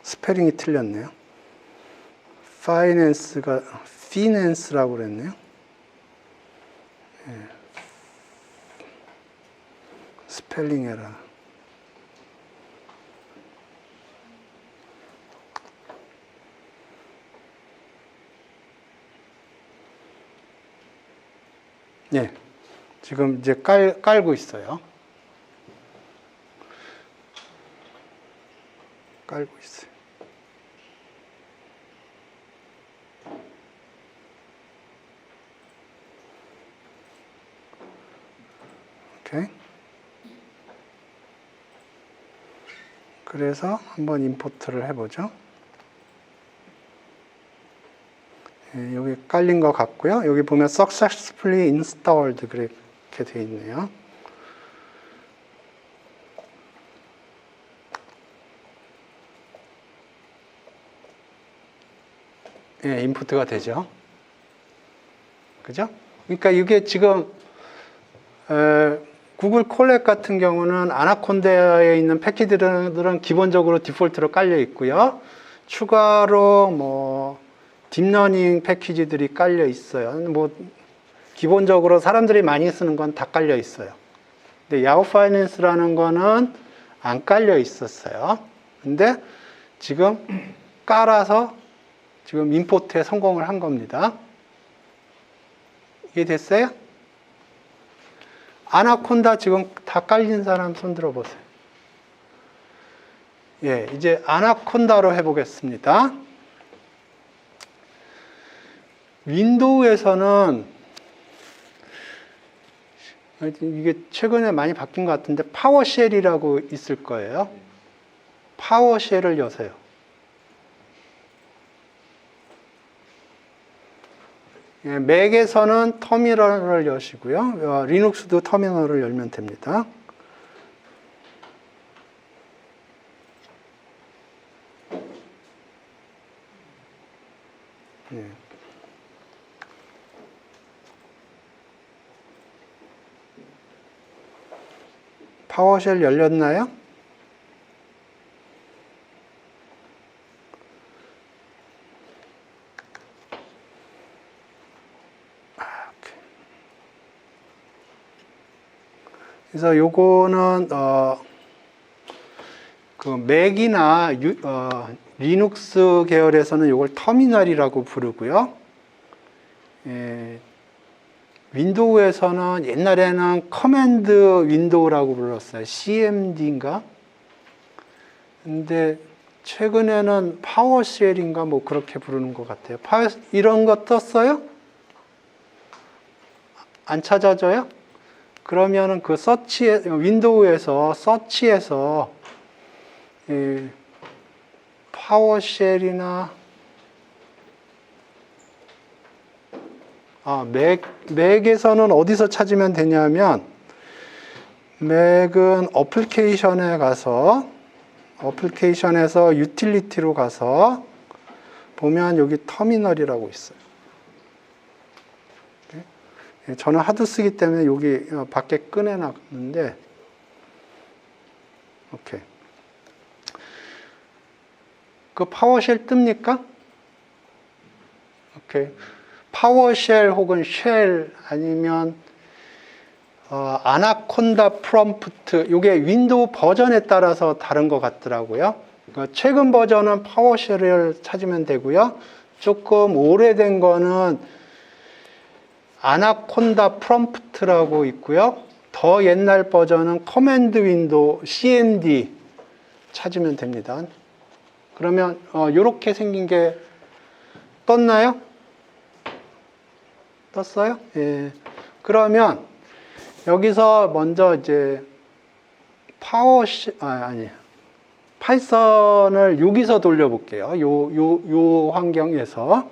스페링이 틀렸네요. 파이낸스가 피낸스라고 그랬네요. 스펠링 에러. 지금 이제 깔고 있어요. 깔고 있어요. 오케이. 그래서 한번 임포트를 해보죠. 예, 여기 깔린 것 같고요. 여기 보면 successfully installed 그렇게 되어 있네요. 예, 인풋가 되죠. 그죠? 그러니까 이게 지금 구글 콜렉 같은 경우는 아나콘다에 있는 패키지들은 기본적으로 디폴트로 깔려 있고요. 추가로 뭐 딥러닝 패키지들이 깔려 있어요. 뭐 기본적으로 사람들이 많이 쓰는 건 다 깔려 있어요. 근데 야후 파이낸스라는 거는 안 깔려 있었어요. 근데 지금 깔아서 지금 임포트에 성공을 한 겁니다. 이해 됐어요? 아나콘다 지금 다 깔린 사람 손 들어보세요. 예, 이제 아나콘다로 해보겠습니다. 윈도우에서는 이게 최근에 많이 바뀐 것 같은데 파워쉘이라고 있을 거예요. 파워쉘을 여세요. 예, 맥에서는 터미널을 여시고요. 리눅스도 터미널을 열면 됩니다. 예. 파워쉘 열렸나요? 그래서 요거는 그 맥이나 리눅스 계열에서는 요걸 터미널이라고 부르고요. 예, 윈도우에서는 옛날에는 커맨드 윈도우라고 불렀어요. CMD인가? 근데 최근에는 파워쉘인가 뭐 그렇게 부르는 것 같아요. 이런 거 떴어요? 안 찾아져요? 그러면은 그 윈도우에서 서치에서 파워쉘이나 맥에서는 어디서 찾으면 되냐면 맥은 어플리케이션에 가서 어플리케이션에서 유틸리티로 가서 보면 여기 터미널이라고 있어요. 저는 하도 쓰기 때문에 여기 밖에 꺼내놨는데 오케이. 그 파워쉘 뜹니까? 오케이. 파워쉘 혹은 쉘 아니면 아나콘다 프롬프트 이게 윈도우 버전에 따라서 다른 것 같더라고요. 그러니까 최근 버전은 파워쉘을 찾으면 되고요. 조금 오래된 거는 아나콘다 프롬프트라고 있고요. 더 옛날 버전은 커맨드 윈도우 CMD 찾으면 됩니다. 그러면 이렇게 생긴 게 떴나요? 떴어요? 예. 그러면 여기서 먼저 이제 파이썬을 여기서 돌려볼게요. 요 환경에서.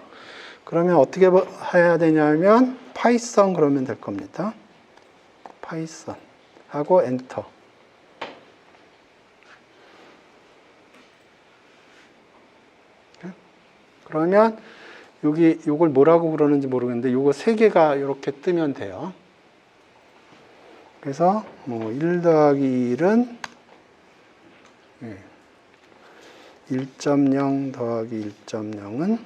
그러면 어떻게 해야 되냐면 파이썬 그러면 될 겁니다. 파이썬 하고 엔터. 그러면 요걸 뭐라고 그러는지 모르겠는데 요거 세 개가 이렇게 뜨면 돼요. 그래서 뭐 1 더하기 1은 1.0 더하기 1.0은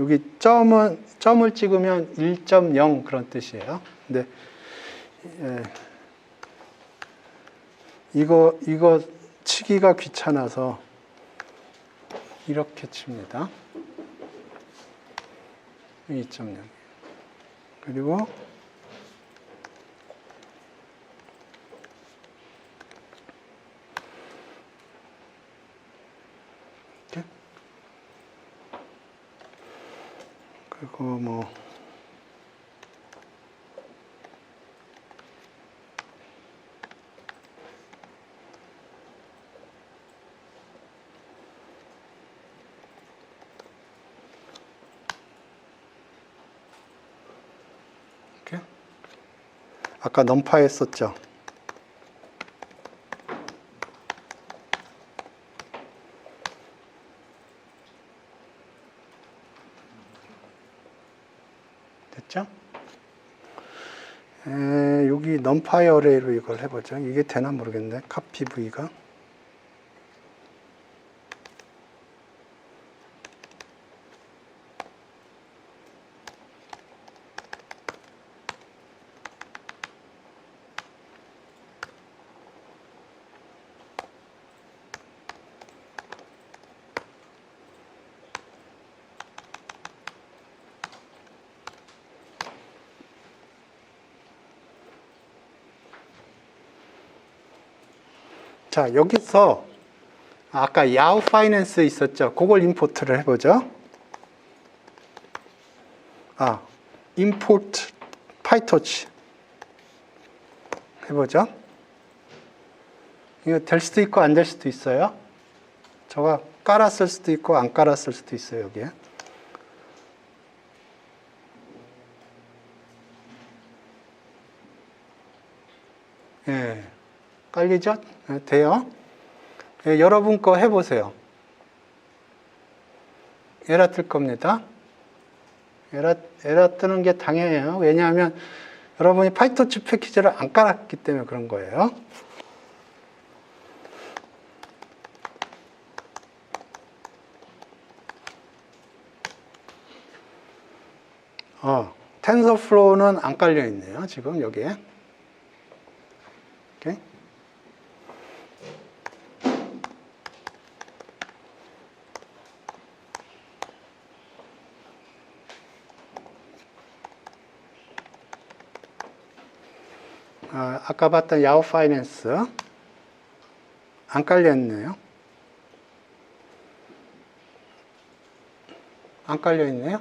여기 점을 찍으면 1.0 그런 뜻이에요. 근데 이거 치기가 귀찮아서 이렇게 칩니다. 2.0 그리고 이렇게 그리고 뭐 아까 넘파이 했었죠. 됐죠? 여기 넘파이 어레이로 이걸 해보죠. 이게 되나 모르겠네. 카피 V가. 자, 여기서 아까 야후 파이낸스 있었죠? 그걸 임포트를 해보죠. 임포트 파이토치 해보죠. 이거 될 수도 있고 안 될 수도 있어요. 저가 깔았을 수도 있고 안 깔았을 수도 있어요, 여기에. 예. 깔리죠? 네, 돼요. 예, 여러분 거 해보세요. 에러 뜰 겁니다. 에러 뜨는 게 당연해요. 왜냐하면 여러분이 파이토치 패키지를 안 깔았기 때문에 그런 거예요. 텐서플로우는 안 깔려 있네요. 지금 여기에. 오케이. 아까 봤던 야후 파이낸스 안 깔려있네요. 안 깔려있네요.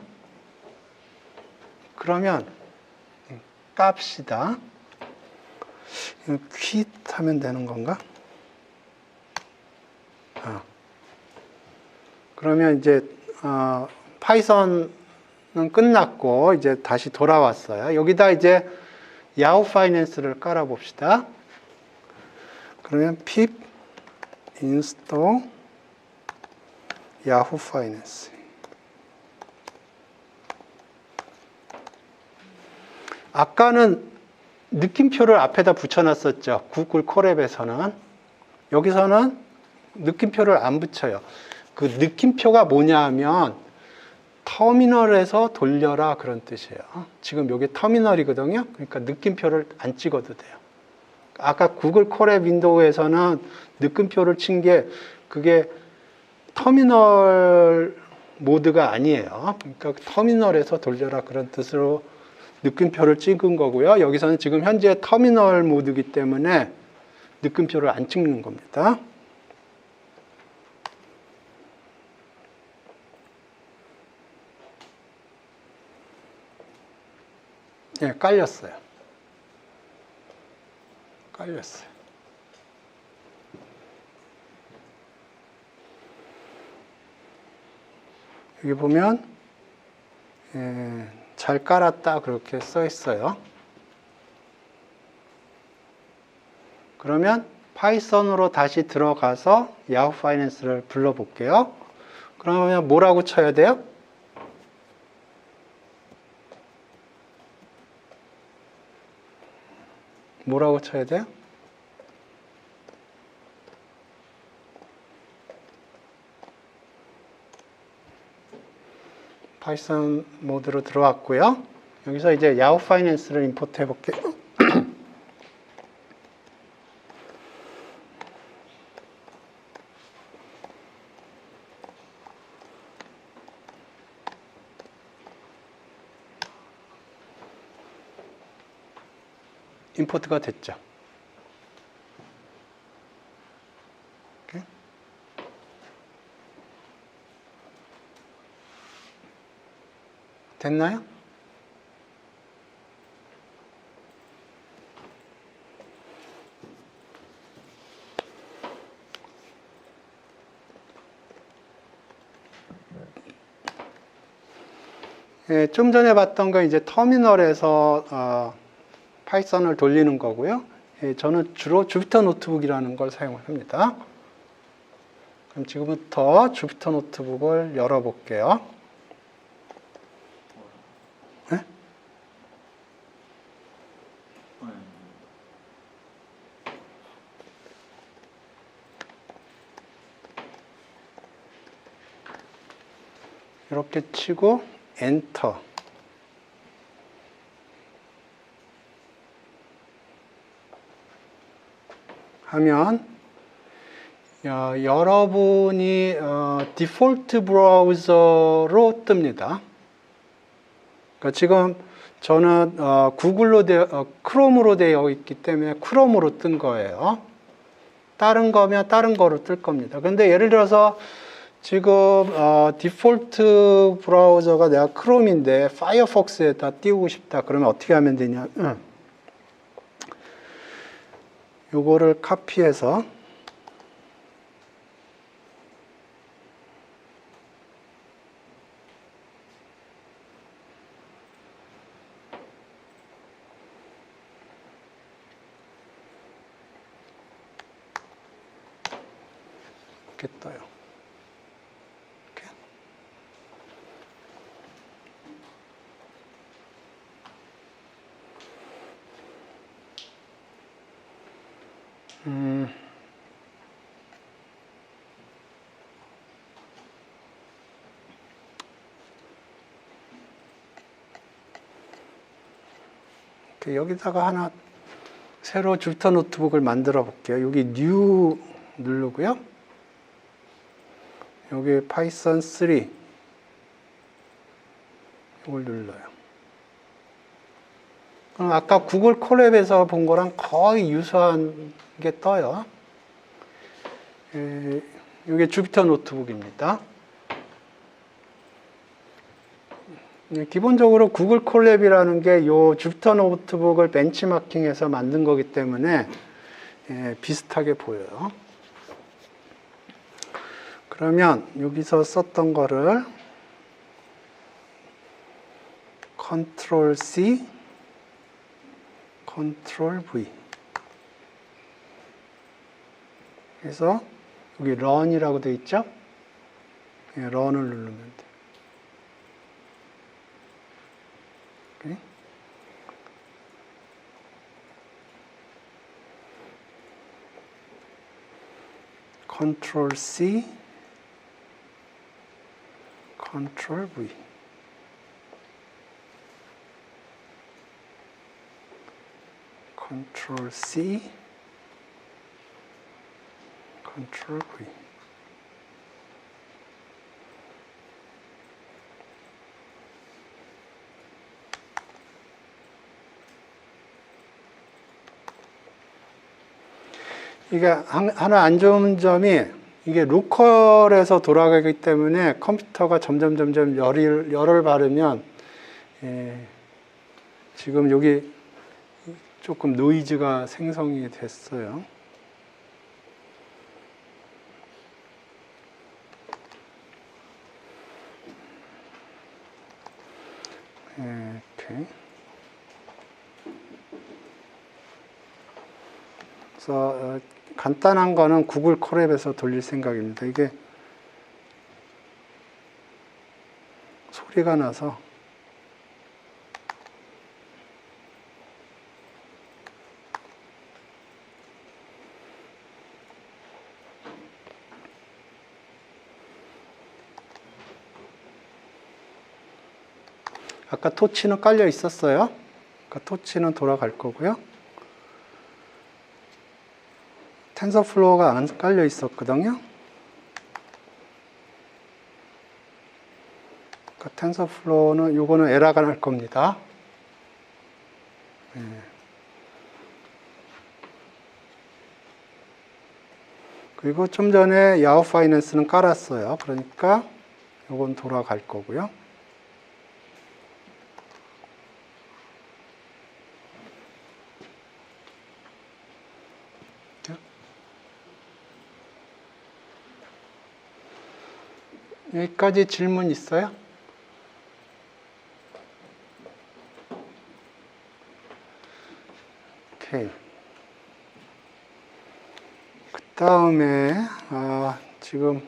그러면 깝시다. 퀴트 하면 되는 건가? 그러면 이제 파이썬은 끝났고 이제 다시 돌아왔어요. 여기다 이제 야후 파이낸스를 깔아 봅시다. 그러면 pip install 야후 파이낸스. 아까는 느낌표를 앞에다 붙여놨었죠. 구글 콜앱에서는. 여기서는 느낌표를 안 붙여요. 그 느낌표가 뭐냐 하면 터미널에서 돌려라 그런 뜻이에요. 지금 이게 터미널이거든요. 그러니까 느낌표를 안 찍어도 돼요. 아까 구글 콜앱 윈도우에서는 느낌표를 친 게 그게 터미널 모드가 아니에요. 그러니까 터미널에서 돌려라 그런 뜻으로 느낌표를 찍은 거고요. 여기서는 지금 현재 터미널 모드이기 때문에 느낌표를 안 찍는 겁니다. 예, 깔렸어요. 깔렸어요. 여기 보면 잘 깔았다 그렇게 써 있어요. 그러면 파이썬으로 다시 들어가서 야후 파이낸스를 불러볼게요. 그러면 뭐라고 쳐야 돼요? 뭐라고 쳐야 돼요? 파이썬 모드로 들어왔고요. 여기서 이제 야후 파이낸스를 임포트 해볼게요. 임포트가 됐죠. 오케이. 됐나요? 좀 전에 봤던 거 이제 터미널에서 파이썬을 돌리는 거고요. 예, 저는 주로 주피터 노트북이라는 걸 사용을 합니다. 그럼 지금부터 주피터 노트북을 열어볼게요. 네? 이렇게 치고 엔터. 하면 여러분이 디폴트 브라우저로 뜹니다. 그러니까 지금 저는 크롬으로 되어 있기 때문에 크롬으로 뜬 거예요. 다른 거면 다른 거로 뜰 겁니다. 근데 예를 들어서 지금 디폴트 브라우저가 내가 크롬인데 파이어폭스에다 띄우고 싶다. 그러면 어떻게 하면 되냐? 요거를 카피해서 이렇게 떠요. 이렇게. 이렇게 여기다가 하나 새로 주피터 노트북을 만들어 볼게요. 여기 뉴 누르고요. 여기 파이썬 3 이걸 눌러요. 그럼 아까 구글 콜랩에서 본 거랑 거의 유사한 게 떠요. 이게 주피터 노트북입니다. 기본적으로 구글 콜랩이라는 게 이 주피터 노트북을 벤치마킹해서 만든 거기 때문에 비슷하게 보여요. 그러면 여기서 썼던 거를 컨트롤 C, 컨트롤 V 그래서 여기 run이라고 되어 있죠? run을 누르면 돼요. 오케이. 컨트롤 C, 컨트롤 V 컨트롤 C, 컨트롤 V 이게 하나 안 좋은 점이 이게 로컬에서 돌아가기 때문에 컴퓨터가 점점 열을 받으면 지금 여기 조금 노이즈가 생성이 됐어요. 이렇게. 그래서 간단한 거는 구글 콜앱에서 돌릴 생각입니다. 이게 소리가 나서 아까 토치는 깔려 있었어요. 그러니까 토치는 돌아갈 거고요. 텐서플로우가 안 깔려 있었거든요. 그러니까 텐서플로우는 요거는 에러가 날 겁니다. 그리고 좀 전에 야후 파이낸스는 깔았어요. 그러니까 요건 돌아갈 거고요. 여기까지 질문 있어요? 오케이. 그 다음에 지금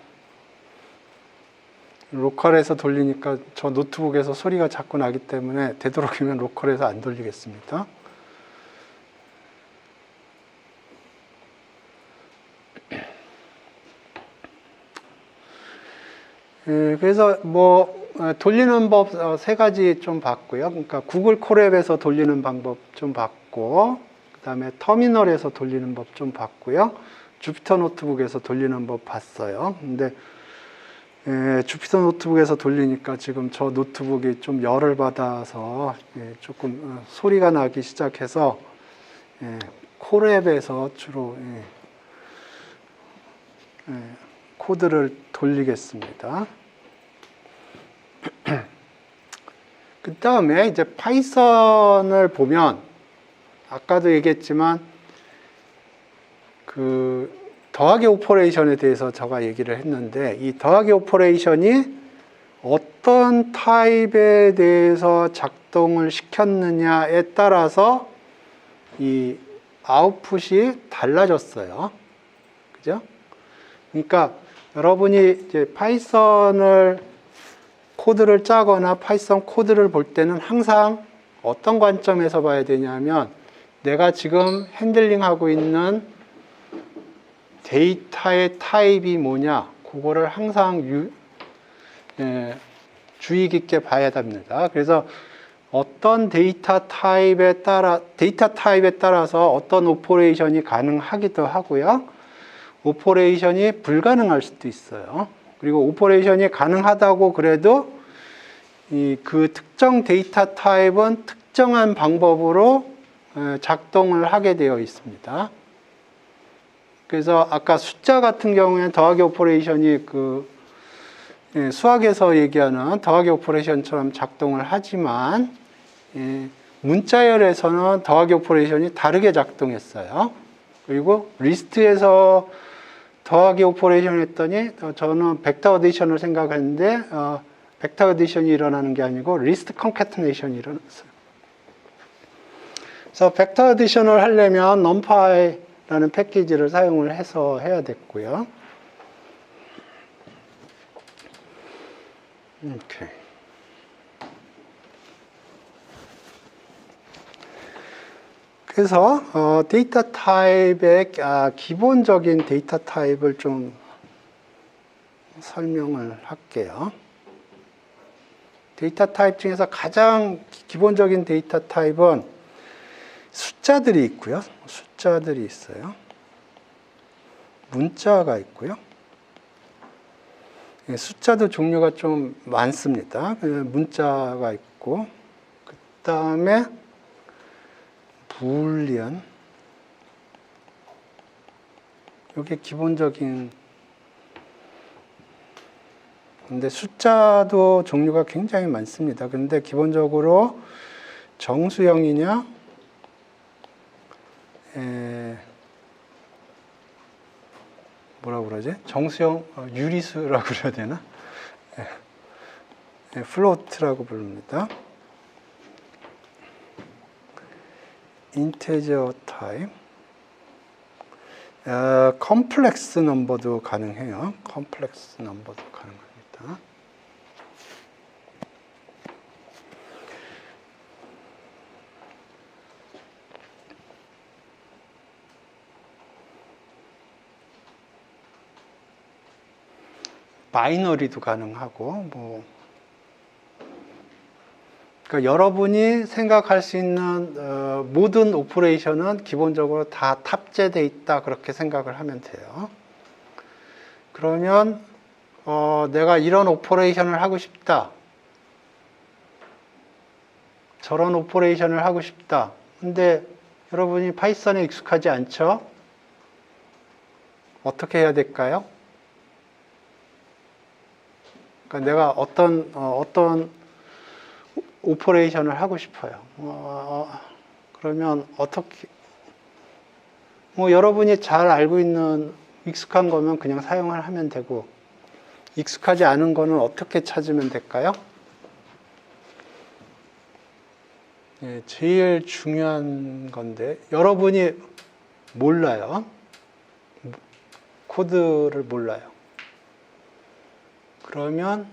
로컬에서 돌리니까 저 노트북에서 소리가 자꾸 나기 때문에 되도록이면 로컬에서 안 돌리겠습니다. 그래서 돌리는 법 세 가지 좀 봤고요. 그러니까 구글 콜앱에서 돌리는 방법 좀 봤고, 그 다음에 터미널에서 돌리는 법 좀 봤고요. 주피터 노트북에서 돌리는 법 봤어요. 근데 주피터 노트북에서 돌리니까 지금 저 노트북이 좀 열을 받아서 조금 소리가 나기 시작해서 콜앱에서 주로 코드를 돌리겠습니다. 그 다음에 이제 파이썬을 보면 아까도 얘기했지만 그 더하기 오퍼레이션에 대해서 제가 얘기를 했는데, 이 더하기 오퍼레이션이 어떤 타입에 대해서 작동을 시켰느냐에 따라서 이 아웃풋이 달라졌어요. 그죠? 그러니까 여러분이 이제 파이썬을 코드를 짜거나 파이썬 코드를 볼 때는 항상 어떤 관점에서 봐야 되냐면, 내가 지금 핸들링하고 있는 데이터의 타입이 뭐냐, 그거를 항상 주의 깊게 봐야 됩니다. 그래서 어떤 데이터 타입에 따라서 어떤 오퍼레이션이 가능하기도 하고요, 오퍼레이션이 불가능할 수도 있어요. 그리고 오퍼레이션이 가능하다고 그래도 그 특정 데이터 타입은 특정한 방법으로 작동을 하게 되어 있습니다. 그래서 아까 숫자 같은 경우에는 더하기 오퍼레이션이 수학에서 얘기하는 더하기 오퍼레이션처럼 작동을 하지만, 문자열에서는 더하기 오퍼레이션이 다르게 작동했어요. 그리고 리스트에서 더하기 오퍼레이션 했더니 저는 벡터 어디션을 생각했는데 벡터 어디션이 일어나는 게 아니고 리스트 컨캐트네이션이 일어났어요. 그래서 벡터 어디션을 하려면 numpy라는 패키지를 사용을 해서 해야 됐고요. 오케이. 그래서 데이터 타입의 기본적인 데이터 타입을 좀 설명을 할게요. 데이터 타입 중에서 가장 기본적인 데이터 타입은 숫자들이 있고요. 숫자들이 있어요. 문자가 있고요. 숫자도 종류가 좀 많습니다. 문자가 있고, 그 다음에 불리언, 이게 기본적인. 근데 숫자도 종류가 굉장히 많습니다. 근데 기본적으로 정수형이냐, 뭐라고 그러지? 정수형 유리수라고 그래야 되나? 플로트라고 부릅니다. 인테저 타입, 컴플렉스 넘버도 가능해요. 컴플렉스 넘버도 가능합니다. 바이너리도 가능하고, 그러니까 여러분이 생각할 수 있는 모든 오퍼레이션은 기본적으로 다 탑재되어 있다, 그렇게 생각을 하면 돼요. 그러면 내가 이런 오퍼레이션을 하고 싶다, 저런 오퍼레이션을 하고 싶다. 근데 여러분이 파이썬에 익숙하지 않죠? 어떻게 해야 될까요? 그러니까 내가 어떤 오퍼레이션을 하고 싶어요. 그러면 어떻게, 여러분이 잘 알고 있는 익숙한 거면 그냥 사용을 하면 되고, 익숙하지 않은 거는 어떻게 찾으면 될까요? 제일 중요한 건데 여러분이 몰라요. 코드를 몰라요. 그러면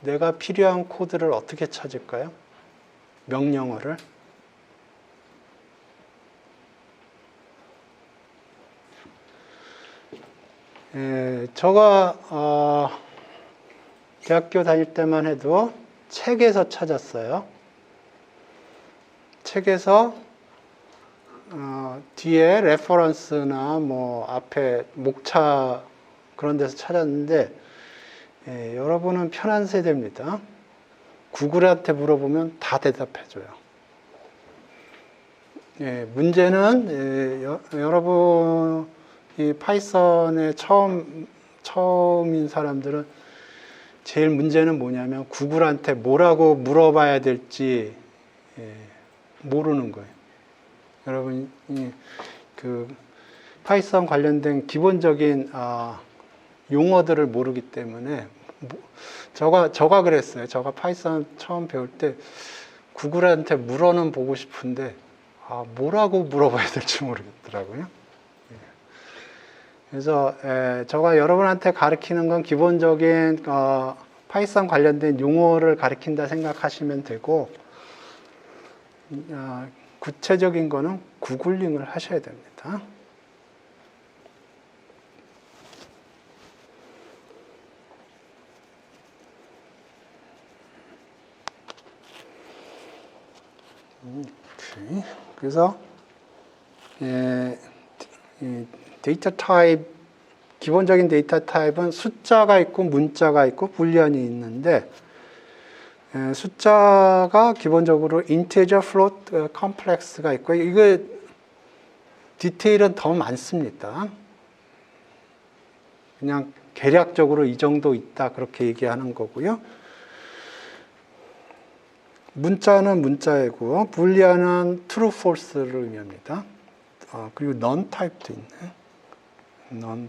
내가 필요한 코드를 어떻게 찾을까요? 명령어를. 제가 대학교 다닐 때만 해도 책에서 찾았어요. 책에서 뒤에 레퍼런스나 뭐 앞에 목차 그런 데서 찾았는데 여러분은 편한 세대입니다. 구글한테 물어보면 다 대답해줘요. 문제는 여러분이 파이썬에 처음인 사람들은 제일 문제는 뭐냐면 구글한테 뭐라고 물어봐야 될지 모르는 거예요. 여러분이 그 파이썬 관련된 기본적인 용어들을 모르기 때문에 저가 그랬어요. 저가 파이썬 처음 배울 때 구글한테 물어는 보고 싶은데 뭐라고 물어봐야 될지 모르겠더라고요. 그래서 저가 여러분한테 가르치는 건 기본적인 파이썬 관련된 용어를 가르친다 생각하시면 되고 구체적인 거는 구글링을 하셔야 됩니다. 그래서 데이터 타입, 기본적인 데이터 타입은 숫자가 있고 문자가 있고 불리언이 있는데 숫자가 기본적으로 integer, float, complex가 있고 이거 디테일은 더 많습니다. 그냥 계략적으로 이 정도 있다 그렇게 얘기하는 거고요. 문자는 문자이고 불리언은 true, false를 의미합니다. 그리고 non type도 있네. non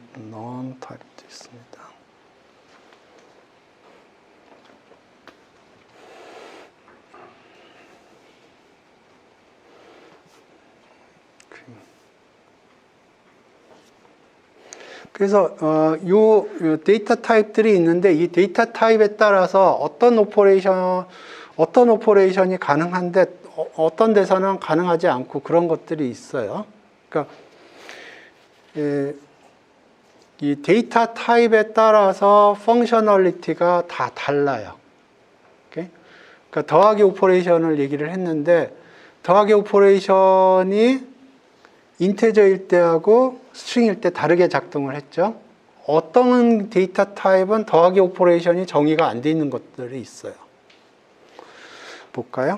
type도 있습니다. 그래서 요 데이터 타입들이 있는데 이 데이터 타입에 따라서 어떤 오퍼레이션이 가능한데 어떤 데서는 가능하지 않고 그런 것들이 있어요. 그러니까 이 데이터 타입에 따라서 펑셔널리티가 다 달라요. 그러니까 더하기 오퍼레이션을 얘기를 했는데 더하기 오퍼레이션이 인테저일 때하고 스트링일 때 다르게 작동을 했죠. 어떤 데이터 타입은 더하기 오퍼레이션이 정의가 안 돼 있는 것들이 있어요. 볼까요?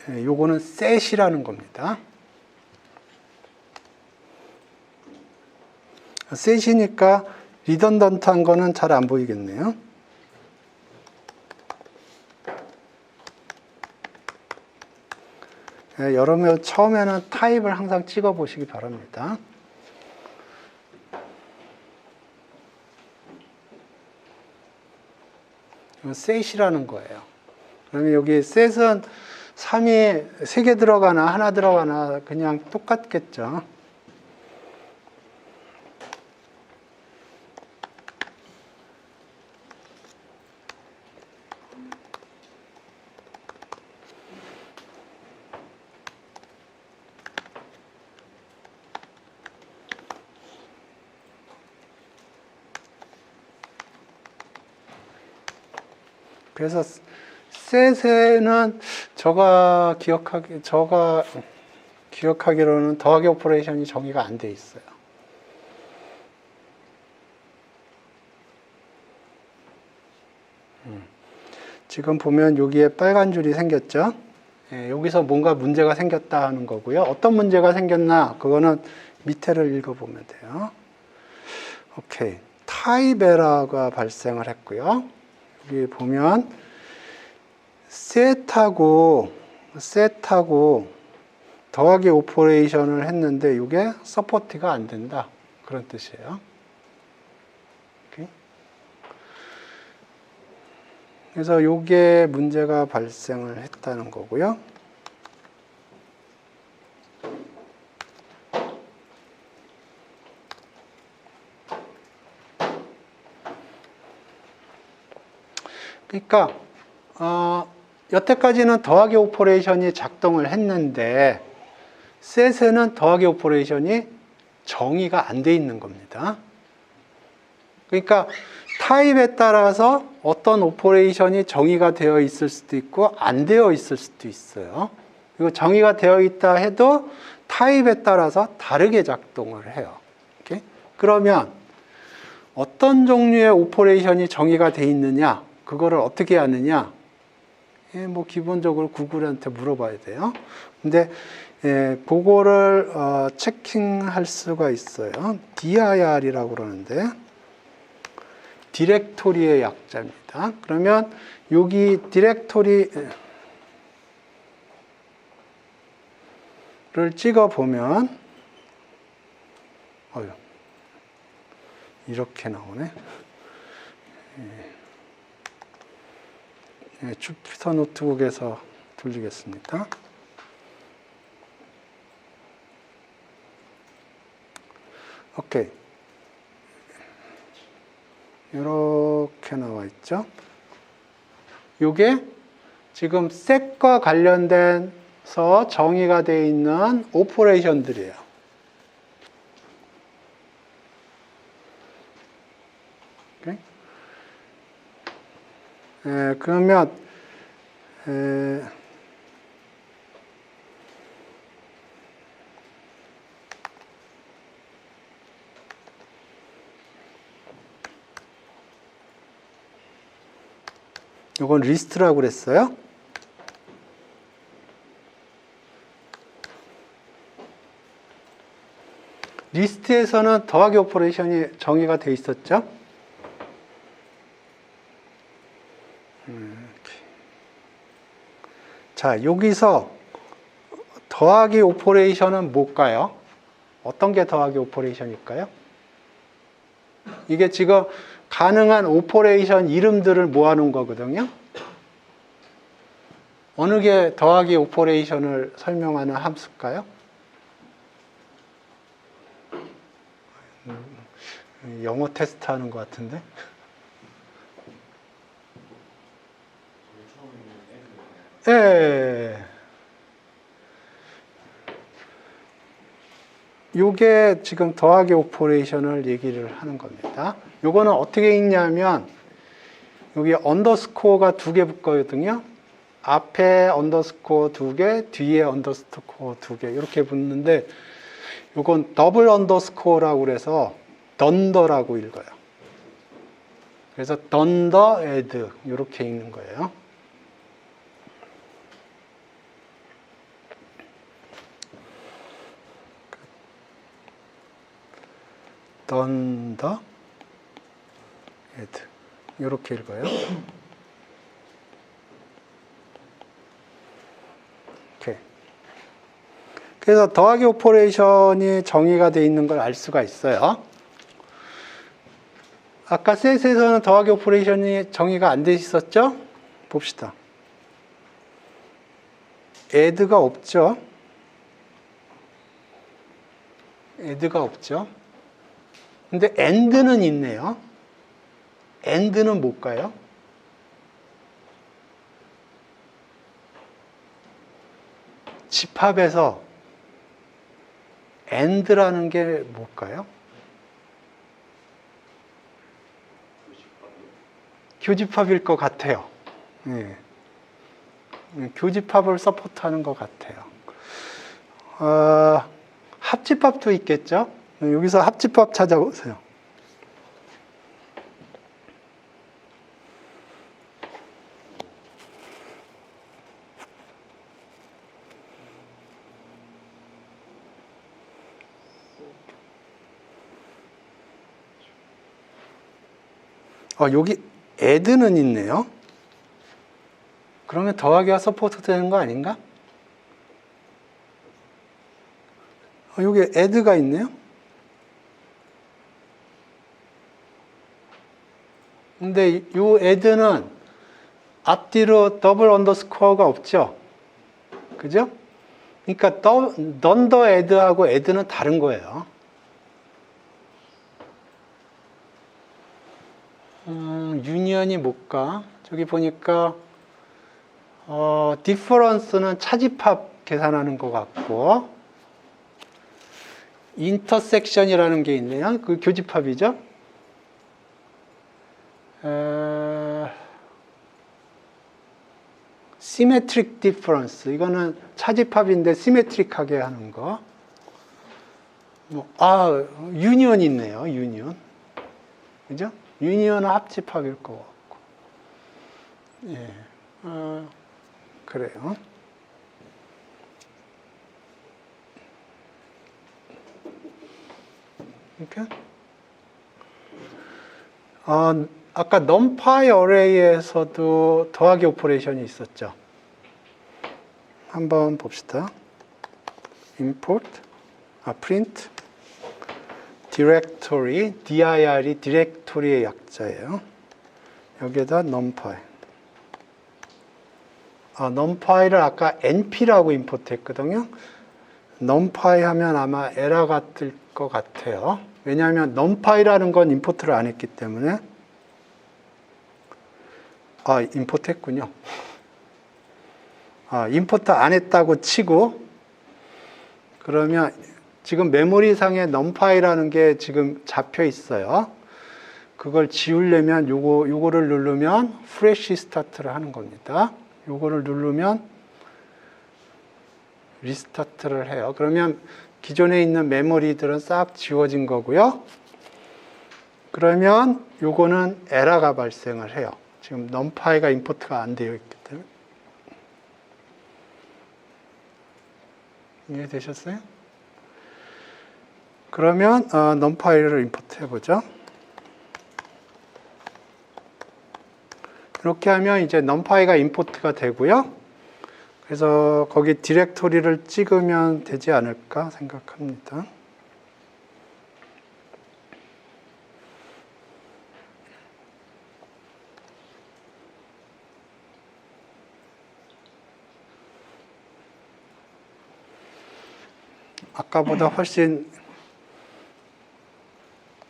요거는 set이라는 겁니다. set이니까 리던던트한 거는 잘 안 보이겠네요. 여러분 처음에는 타입을 항상 찍어 보시기 바랍니다. set이라는 거예요. 그러면 여기 set은 3이 3개 들어가나 하나 들어가나 그냥 똑같겠죠. 그래서 set에는 제가 기억하기로는 더하기 오퍼레이션이 정의가 안 돼 있어요. 지금 보면 여기에 빨간 줄이 생겼죠. 여기서 뭔가 문제가 생겼다 하는 거고요. 어떤 문제가 생겼나 그거는 밑에를 읽어보면 돼요. 오케이. 타입 에러가 발생을 했고요. 여기 보면 set하고 더하기 오퍼레이션을 했는데 이게 서포트가 안 된다. 그런 뜻이에요. 오케이. 그래서 요게 문제가 발생을 했다는 거고요. 그러니까 여태까지는 더하기 오퍼레이션이 작동을 했는데 셋에는 더하기 오퍼레이션이 정의가 안 돼 있는 겁니다. 그러니까 타입에 따라서 어떤 오퍼레이션이 정의가 되어 있을 수도 있고 안 되어 있을 수도 있어요. 그리고 정의가 되어 있다 해도 타입에 따라서 다르게 작동을 해요. 이렇게? 그러면 어떤 종류의 오퍼레이션이 정의가 돼 있느냐, 그거를 어떻게 아느냐? 뭐 기본적으로 구글한테 물어봐야 돼요. 근데 그거를 체킹할 수가 있어요. DIR이라고 그러는데 디렉토리의 약자입니다. 그러면 여기 디렉토리를 찍어 보면 이렇게 나오네. 주피터 노트북에서 돌리겠습니다. 오케이. 이렇게 나와 있죠. 이게 지금 셋과 관련돼서 정의가 되어 있는 오퍼레이션들이에요. 오케이? 그러면 이건 리스트라고 그랬어요. 리스트에서는 더하기 오퍼레이션이 정의가 되어 있었죠. 자, 여기서 더하기 오퍼레이션은 뭘까요? 어떤 게 더하기 오퍼레이션일까요? 이게 지금 가능한 오퍼레이션 이름들을 모아놓은 거거든요. 어느 게 더하기 오퍼레이션을 설명하는 함수일까요? 영어 테스트 하는 것 같은데. 예. 요게 지금 더하기 오퍼레이션을 얘기를 하는 겁니다. 요거는 어떻게 읽냐면 여기 언더스코어가 2개 붙거든요. 앞에 언더스코어 2개, 뒤에 언더스코어 2개 이렇게 붙는데 요건 더블 언더스코어라고 그래서 던더라고 읽어요. 그래서 던더 애드 이렇게 읽는 거예요. 던더 애드 이렇게 읽어요. 오케이. 그래서 더하기 오퍼레이션이 정의가 되어 있는 걸 알 수가 있어요. 아까 셋에서는 더하기 오퍼레이션이 정의가 안 돼 있었죠? 봅시다. add가 없죠? add가 없죠? 근데 and는 있네요. and는 뭘까요? 집합에서 and라는 게 뭘까요? 교집합일 것 같아요. 네. 교집합을 서포트하는 것 같아요. 합집합도 있겠죠? 여기서 합집합 찾아보세요. 여기 add는 있네요. 그러면 더하기가 서포트 되는 거 아닌가? 여기 add가 있네요. 근데 이 add는 앞뒤로 더블 언더스코어가 없죠. 그죠? 그러니까 넌더 애드하고 애드는 다른 거예요. 유니언이 뭘까? 저기 보니까 디퍼런스는 차집합 계산하는 것 같고, 인터섹션이라는 게 있네요. 그 교집합이죠. 시메트릭 디퍼런스, 이거는 차집합인데 시메트릭하게 하는 거. 유니언이 있네요. 유니언. 그죠? 유니언은 합집합일 것 같고. 예. 그래요. 이렇게. 아까 numpy 어레이에서도 더하기 오퍼레이션이 있었죠. 한번 봅시다. import, print, directory, dir이 디렉토리의 약자예요. 여기에다 numpy. numpy를 아까 np라고 임포트 했거든요. numpy 하면 아마 에러가 뜰 것 같아요. 왜냐하면 numpy라는 건 임포트를 안 했기 때문에. 임포트 했군요. 임포트 안 했다고 치고, 그러면 지금 메모리상에 numpy라는 게 지금 잡혀 있어요. 그걸 지우려면 요거를 누르면 fresh start를 하는 겁니다. 요거를 누르면 리스타트를 해요. 그러면 기존에 있는 메모리들은 싹 지워진 거고요. 그러면 요거는 에러가 발생을 해요. 지금 numpy가 임포트가 안 되어 있기 때문에. 이해되셨어요? 그러면 numpy를 임포트 해보죠. 이렇게 하면 이제 numpy가 임포트가 되고요. 그래서 거기 디렉토리를 찍으면 되지 않을까 생각합니다. 아까보다 훨씬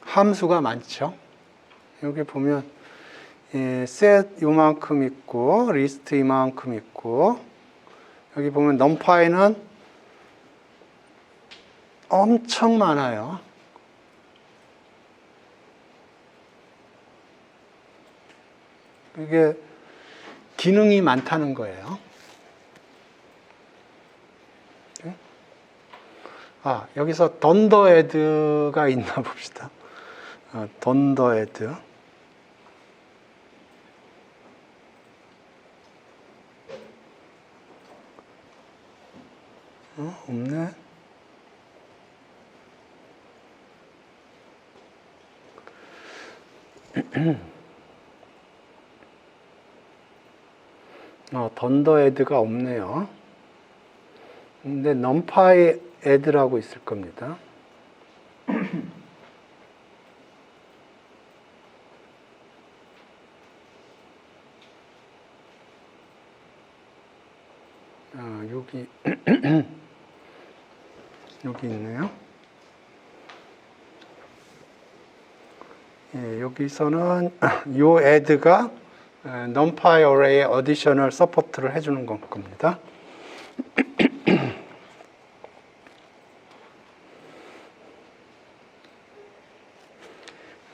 함수가 많죠. 여기 보면 set 요만큼 있고 list 이만큼 있고, 여기 보면 numpy는 엄청 많아요. 이게 기능이 많다는 거예요. 여기서 던더애드가 있나 봅시다. 던더애드. 없네. 던더애드가 없네요. 근데 numpy 애드라고 있을 겁니다. 여기 여기 있네요. 여기서는 요 애드가 numpy array의 additional support를 해주는 겁니다.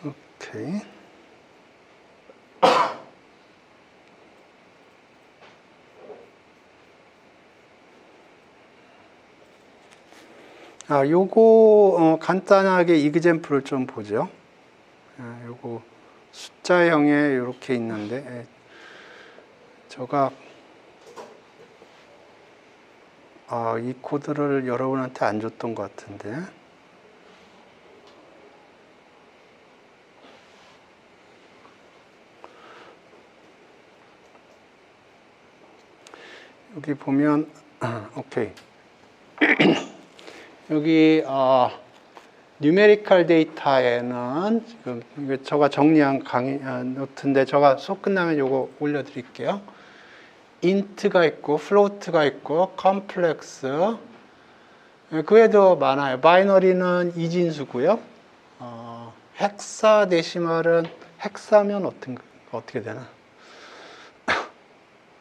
오케이. 요거 간단하게 이그젬플을 좀 보죠. 요거 숫자형에 이렇게 있는데, 제가 이 코드를 여러분한테 안 줬던 것 같은데. 여기 보면 오케이. 여기 뉴메리컬 데이터에는 지금 이거 제가 정리한 강의 노트인데 제가 수업 끝나면 요거 올려드릴게요. int가 있고 float가 있고 컴플렉스 그 외에도 많아요. 바이너리는 이진수고요. 헥사데시멀은 헥사면 어떻게 되나?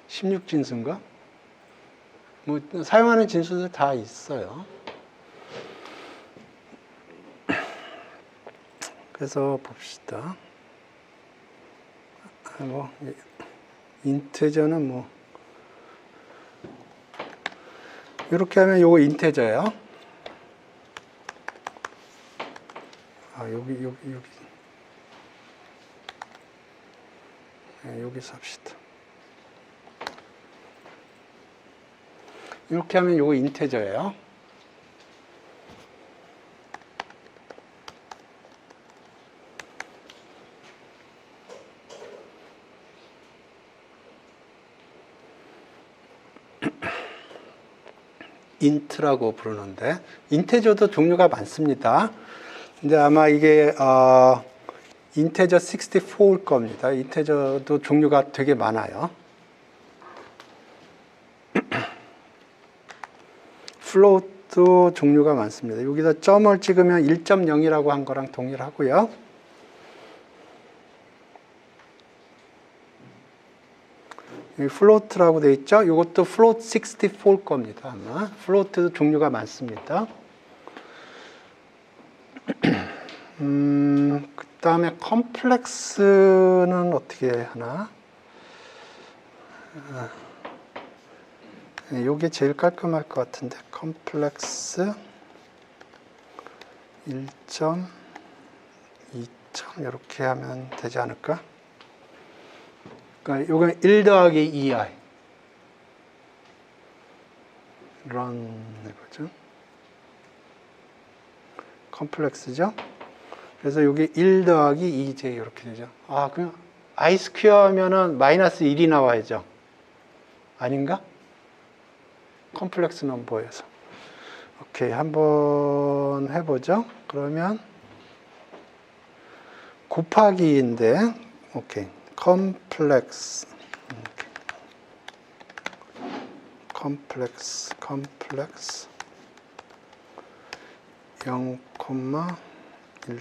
16진수인가? 뭐 사용하는 진수들 다 있어요. 그래서 봅시다. 뭐 인테저는 뭐 이렇게 하면 요거 인테저예요. 여기 네, 여기서 합시다. 이렇게 하면 요거 인테저예요. 인트라고 부르는데 인테저도 종류가 많습니다. 근데 아마 이게 인테저 64일 겁니다. 인테저도 종류가 되게 많아요. 플로트도 종류가 많습니다. 여기다 점을 찍으면 1.0이라고 한 거랑 동일하고요. 여기 플로트라고 돼 있죠? 이것도 플로트 64일 겁니다. 아마 플로트도 종류가 많습니다. 그 다음에 컴플렉스는 어떻게 하나? 이게 제일 깔끔할 것 같은데 컴플렉스 1점, 2점 이렇게 하면 되지 않을까? 그러니까 이건 1 더하기 2i 런 해보죠. 컴플렉스죠. 그래서 여기 1 더하기 2j 이렇게 되죠. 그냥 i 스퀘어 하면은 마이너스 1이 나와야죠. 아닌가? 컴플렉스 넘버에서. 오케이, 한번 해보죠. 그러면 곱하기인데, 오케이, 컴플렉스 0, 1,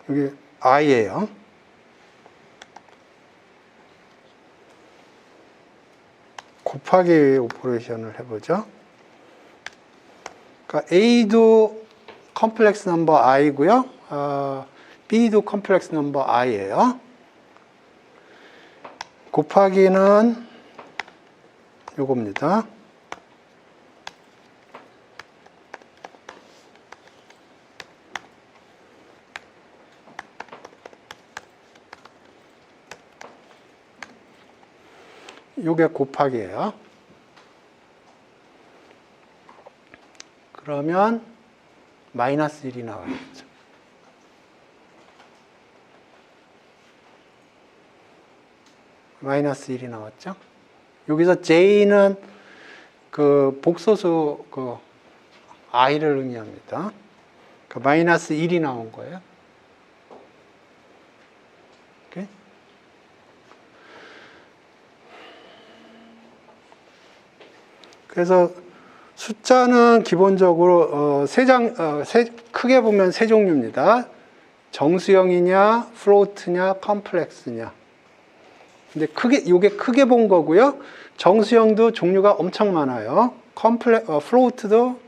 여기 i예요. 곱하기 오퍼레이션을 해보죠. 그러니까 A도 컴플렉스 넘버 i고요. B도 컴플렉스 넘버 i예요. 곱하기는 요겁니다. 요게 곱하기예요. 그러면 마이너스 1이 나와야죠. 마이너스 1이 나왔죠. 여기서 J는 그 복소수 그 i를 의미합니다. 그 마이너스 1이 나온 거예요. 오케이? 그래서 숫자는 기본적으로 크게 보면 세 종류입니다. 정수형이냐, 플로트냐, 컴플렉스냐. 근데 요게 크게 본 거고요. 정수형도 종류가 엄청 많아요. 플로트도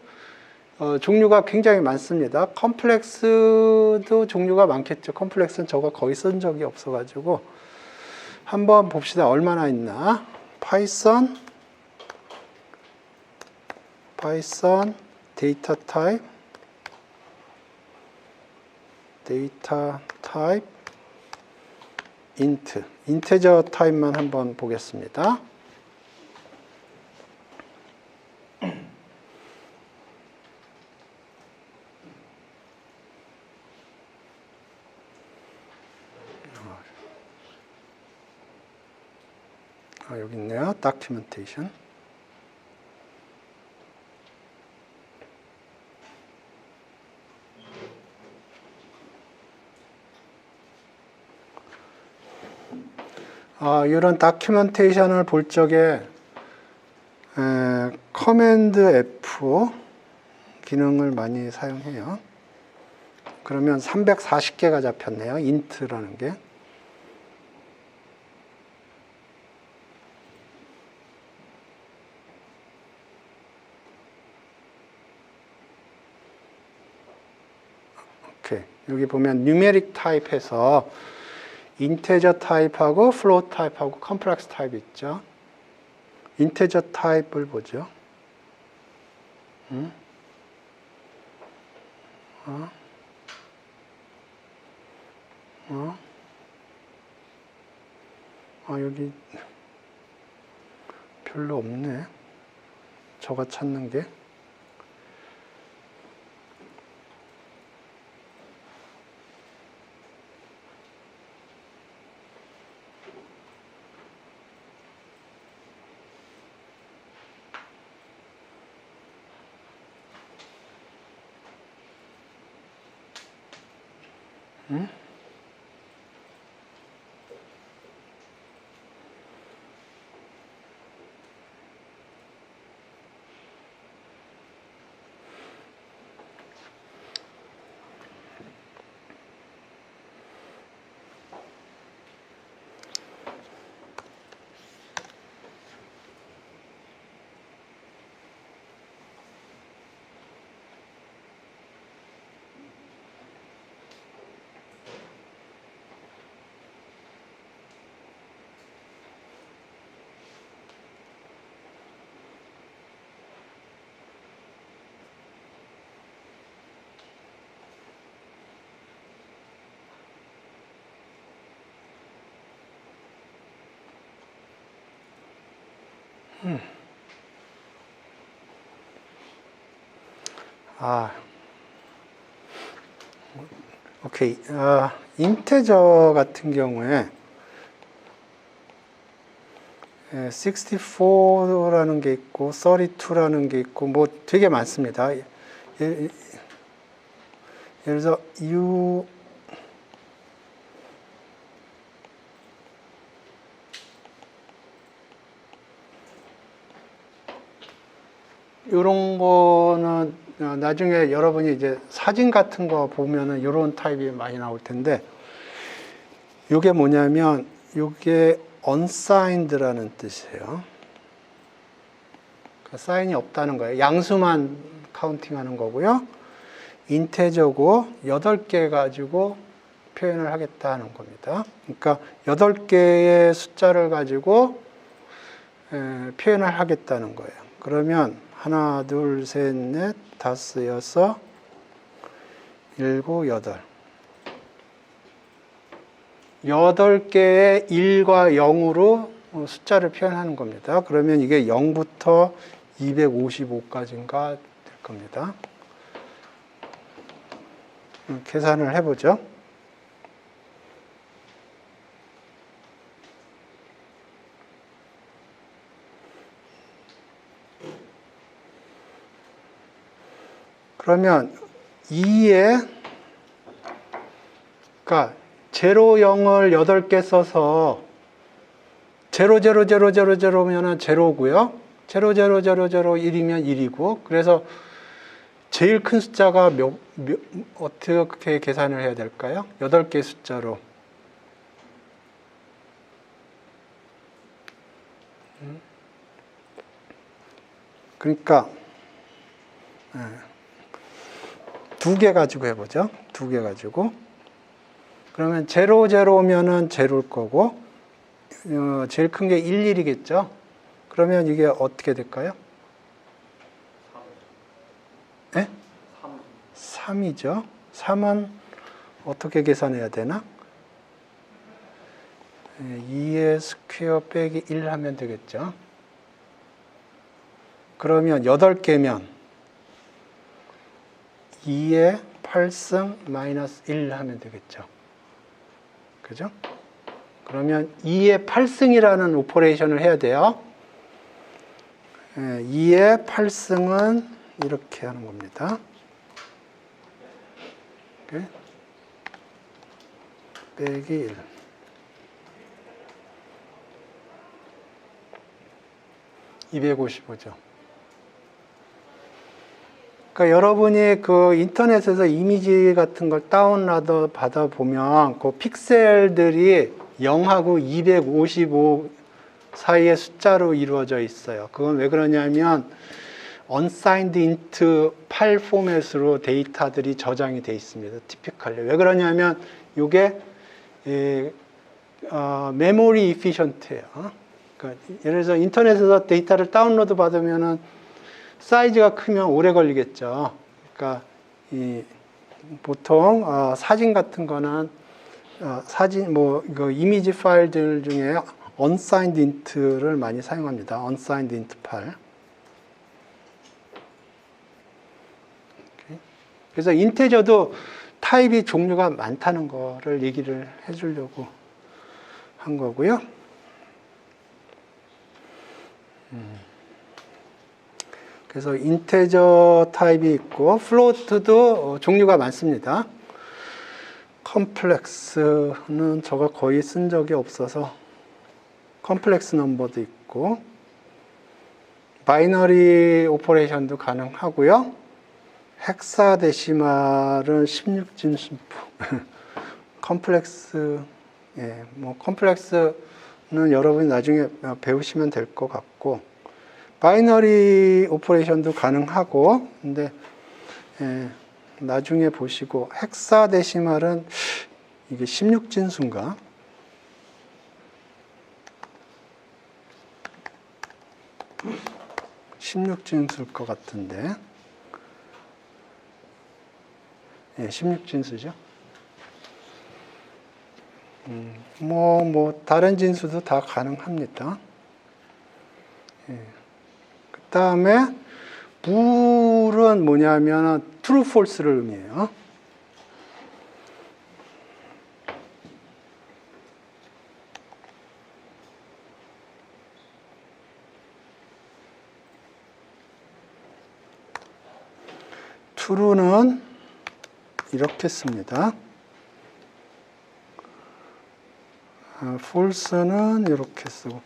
종류가 굉장히 많습니다. 컴플렉스도 종류가 많겠죠. 컴플렉스는 저거 거의 쓴 적이 없어가지고 한번 봅시다. 얼마나 있나? 파이썬 데이터 타입 인테저 타입만 한번 보겠습니다. 여기 있네요. documentation. 이런 다큐멘테이션을 볼 적에 커맨드 F 기능을 많이 사용해요. 그러면 340개가 잡혔네요. int라는 게. 오케이. 여기 보면 numeric 타입에서 integer 타입하고 float 타입하고 complex 타입 있죠. integer 타입을 보죠. 여기 별로 없네. 저가 찾는 게. 오케이. 인테저 같은 경우에 64라는 게 있고 32라는 게 있고 뭐 되게 많습니다. 예를 들어서 이런 거는 나중에 여러분이 이제 사진 같은 거 보면은 이런 타입이 많이 나올 텐데, 이게 뭐냐면 이게 unsigned라는 뜻이에요. 그러니까 사인이 없다는 거예요. 양수만 카운팅하는 거고요. 인테저고 8개 가지고 표현을 하겠다 하는 겁니다. 그러니까 8개의 숫자를 가지고 표현을 하겠다는 거예요. 그러면 하나, 둘, 셋, 넷, 다섯, 여섯, 일곱, 여덟. 8개의 1과 0으로 숫자를 표현하는 겁니다. 그러면 이게 0부터 255까지인가 될 겁니다. 계산을 해보죠. 그러면 2에, 그러니까 0, 0을 8개 써서 0, 0, 0, 0, 0면 0고요. 0, 0, 0, 0, 1이면 1이고. 그래서 제일 큰 숫자가 어떻게 계산을 해야 될까요? 8개 숫자로. 그러니까 2개 가지고 해보죠. 2개 가지고. 그러면 0, 0면은 0일 거고, 제일 큰 게 1, 1이겠죠? 그러면 이게 어떻게 될까요? 3. 네? 3이죠. 3은 어떻게 계산해야 되나? 2의 스퀘어 빼기 1 하면 되겠죠. 그러면 8개면 2의 8승 마이너스 1 하면 되겠죠. 그죠? 그러면 2의 8승이라는 오퍼레이션을 해야 돼요. 2의 8승은 이렇게 하는 겁니다. 빼기 1. 255죠. 그러니까 여러분이 그 인터넷에서 이미지 같은 걸 다운로드 받아 보면 그 픽셀들이 0하고 255 사이의 숫자로 이루어져 있어요. 그건 왜 그러냐면 unsigned int 팔 포맷으로 데이터들이 저장이 돼 있습니다. typically. 왜 그러냐면 이게 메모리 이피션트예요. 그러니까 예를 들어서 인터넷에서 데이터를 다운로드 받으면은 사이즈가 크면 오래 걸리겠죠. 그러니까 보통 사진 같은 거는 사진 뭐 이거 이미지 파일들 중에 unsigned int를 많이 사용합니다. unsigned int 파일. 그래서 인테저도 타입이 종류가 많다는 거를 얘기를 해주려고 한 거고요. 그래서 인테저 타입이 있고 플로트도 종류가 많습니다. 컴플렉스는 저가 거의 쓴 적이 없어서 컴플렉스 넘버도 있고 바이너리 오퍼레이션도 가능하고요. 헥사데시말은 16진수프 컴플렉스 뭐 컴플렉스는 여러분이 나중에 배우시면 될 것 같고 바이너리 오퍼레이션도 가능하고 근데 나중에 보시고 헥사데시말은 이게 16진수인가? 16진수일 것 같은데 16진수죠. 뭐 다른 진수도 다 가능합니다. 그 다음에 불은 뭐냐면 true, false를 의미해요. true는 이렇게 씁니다. false는 이렇게 쓰고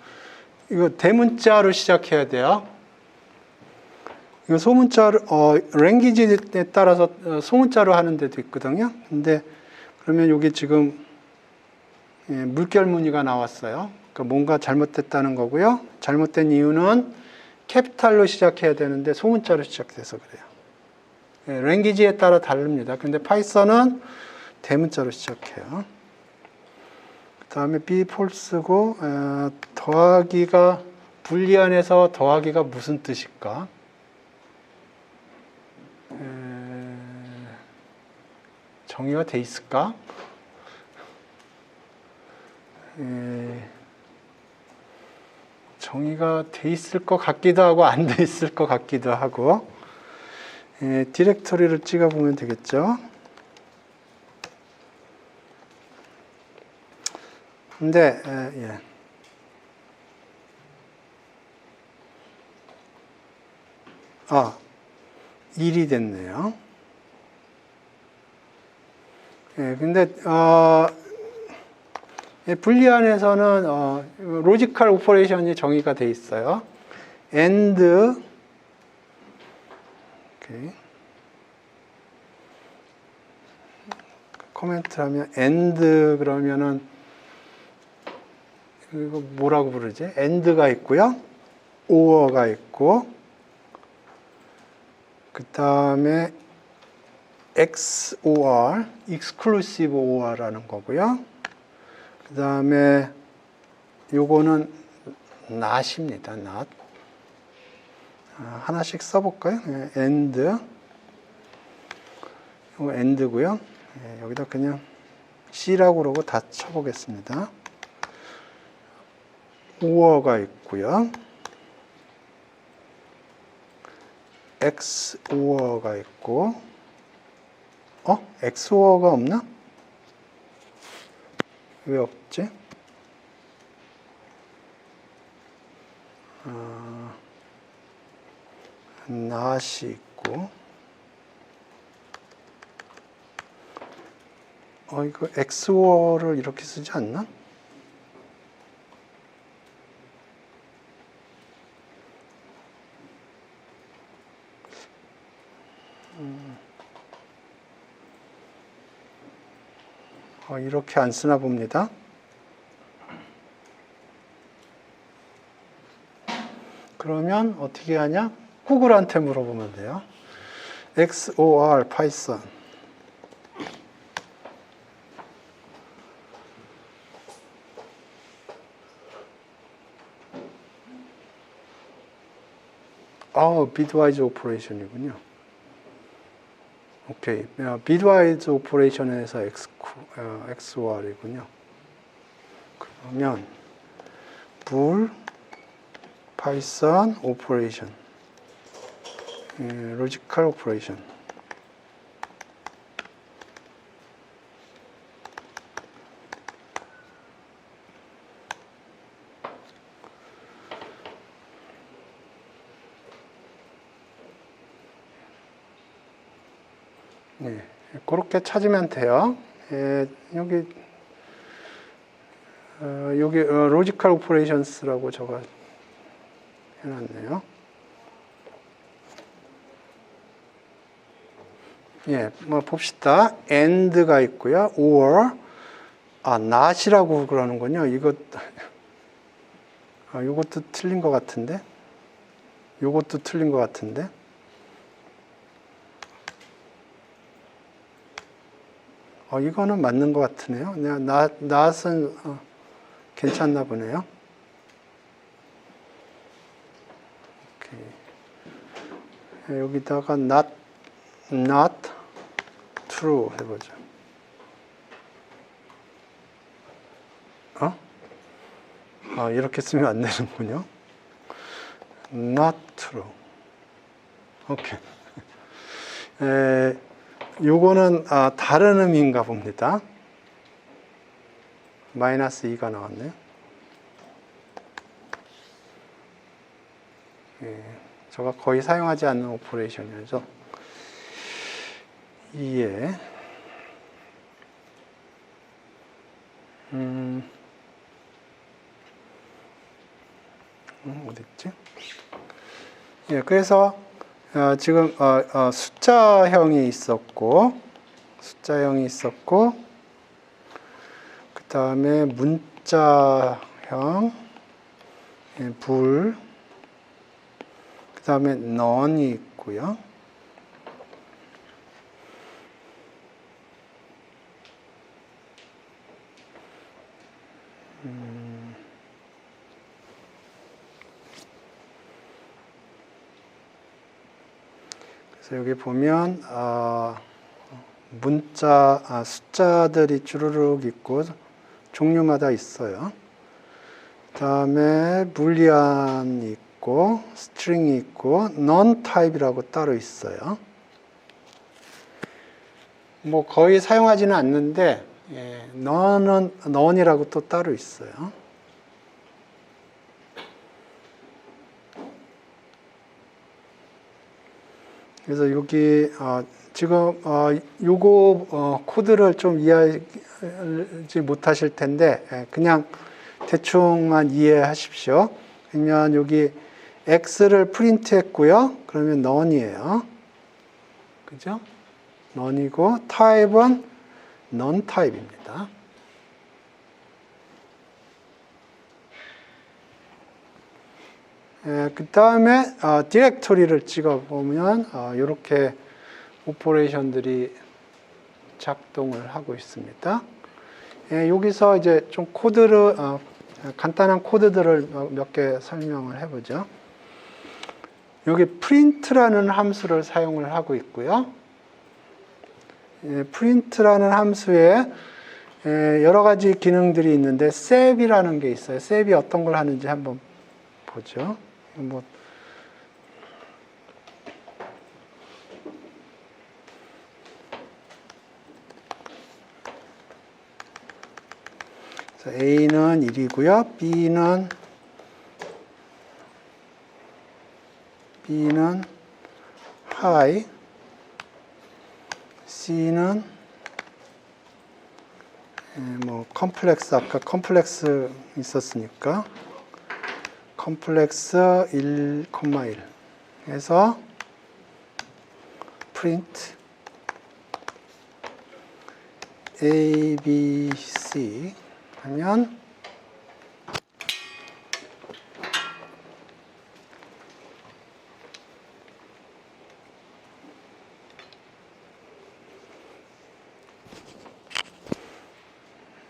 이거 대문자로 시작해야 돼요. 이거 소문자로 랭귀지에 따라서 소문자로 하는 데도 있거든요. 근데 그러면 여기 지금 물결 무늬가 나왔어요. 그러니까 뭔가 잘못됐다는 거고요. 잘못된 이유는 캐피탈로 시작해야 되는데 소문자로 시작돼서 그래요. 랭귀지에 따라 다릅니다. 근데 파이썬은 대문자로 시작해요. 그 다음에 be false고 더하기가 불리안에서 더하기가 무슨 뜻일까? 정의가 돼 있을까? 정의가 돼 있을 것 같기도 하고 안 돼 있을 것 같기도 하고 디렉터리를 찍어 보면 되겠죠. 근데 1이 됐네요. 근데 불리안에서는 로지컬 오퍼레이션이 정의가 돼 있어요. and 코멘트 하면 and 그러면은 이거 뭐라고 부르지? and가 있고요. or가 있고 그 다음에 XOR, exclusive OR라는 거고요. 그 다음에 요거는 not입니다. not. 하나씩 써볼까요? and. 요거 and고요. 여기다 그냥 C라고 그러고 다 쳐보겠습니다. or가 있고요. XOR가 있고 XOR가 없나? 왜 없지? not이 있고 이거 XOR를 이렇게 쓰지 않나? 이렇게 안 쓰나 봅니다. 그러면 어떻게 하냐? 구글한테 물어보면 돼요. XOR 파이썬. 비트와이즈 오퍼레이션이군요. 오케이. 비트와이즈 오퍼레이션에서 XOR이군요. 그러면 불 파이썬 오퍼레이션, 로지컬 오퍼레이션. 네, 그렇게 찾으면 돼요. 여기 로지컬 오퍼레이션스라고 적어 해놨네요. 예, 봅시다. and가 있고요. or, not이라고 그러는군요. 이것도 틀린 것 같은데. 이것도 틀린 것 같은데. 이거는 맞는 것 같으네요. not은 괜찮나 보네요. 오케이. 여기다가 not true 해보죠. 이렇게 쓰면 안 되는군요. not true. 오케이. 요거는 다른 의미인가 봅니다. -2가 나왔네요. 제가 거의 사용하지 않는 오퍼레이션이죠. 2에 어딨지? 예, 그래서 지금 숫자형이 있었고 그 다음에 문자형, 불, 그 다음에 none이 있고요. 그래서 여기 보면 숫자들이 주르륵 있고 종류마다 있어요. 그 다음에 불리안이 있고 스트링이 있고 non 타입이라고 따로 있어요. 거의 사용하지는 않는데 non이라고 또 따로 있어요. 그래서 여기 지금 요거 코드를 좀 이해하지 못하실 텐데 그냥 대충만 이해하십시오. 그러면 여기 x를 프린트했고요. 그러면 none이에요. 그죠? none이고 타입은 non 타입입니다. 그 다음에 디렉토리를 찍어보면 이렇게 오퍼레이션들이 작동을 하고 있습니다. 여기서 이제 좀 간단한 코드들을 몇 개 설명을 해보죠. 여기 print라는 함수를 사용을 하고 있고요. print라는 함수에 여러 가지 기능들이 있는데 sep이라는 게 있어요. sep이 어떤 걸 하는지 한번 보죠. 그래서 A는 1이고요. B는 high, C는 컴플렉스, 아까 컴플렉스 있었으니까 컴플렉스 1,1 해서 print A, B, C 하면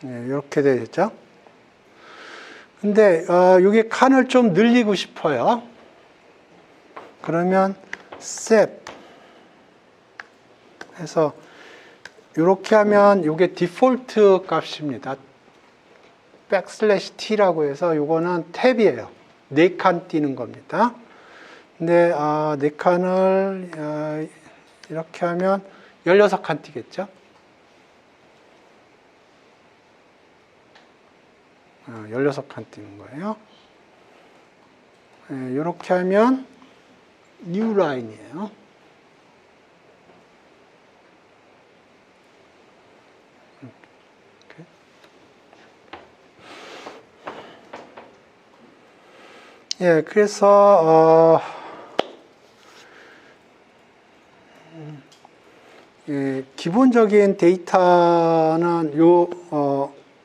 네, 이렇게 되겠죠. 근데 여기 칸을 좀 늘리고 싶어요. 그러면 set 해서 이렇게 하면 이게 디폴트 값입니다. \t라고 해서 이거는 탭이에요. 4칸 띄는 겁니다. 근데 4칸을 이렇게 하면 16칸 띄겠죠. 16칸 띄는 거예요. 이렇게 하면 new line이에요. 예, 그래서 기본적인 데이터는 요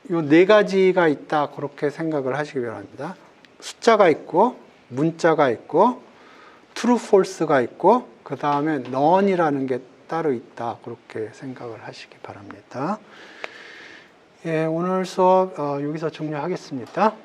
4가지가 있다 그렇게 생각을 하시기 바랍니다. 숫자가 있고 문자가 있고 true, false가 있고 그 다음에 none이라는 게 따로 있다 그렇게 생각을 하시기 바랍니다. 예, 오늘 수업 여기서 종료하겠습니다.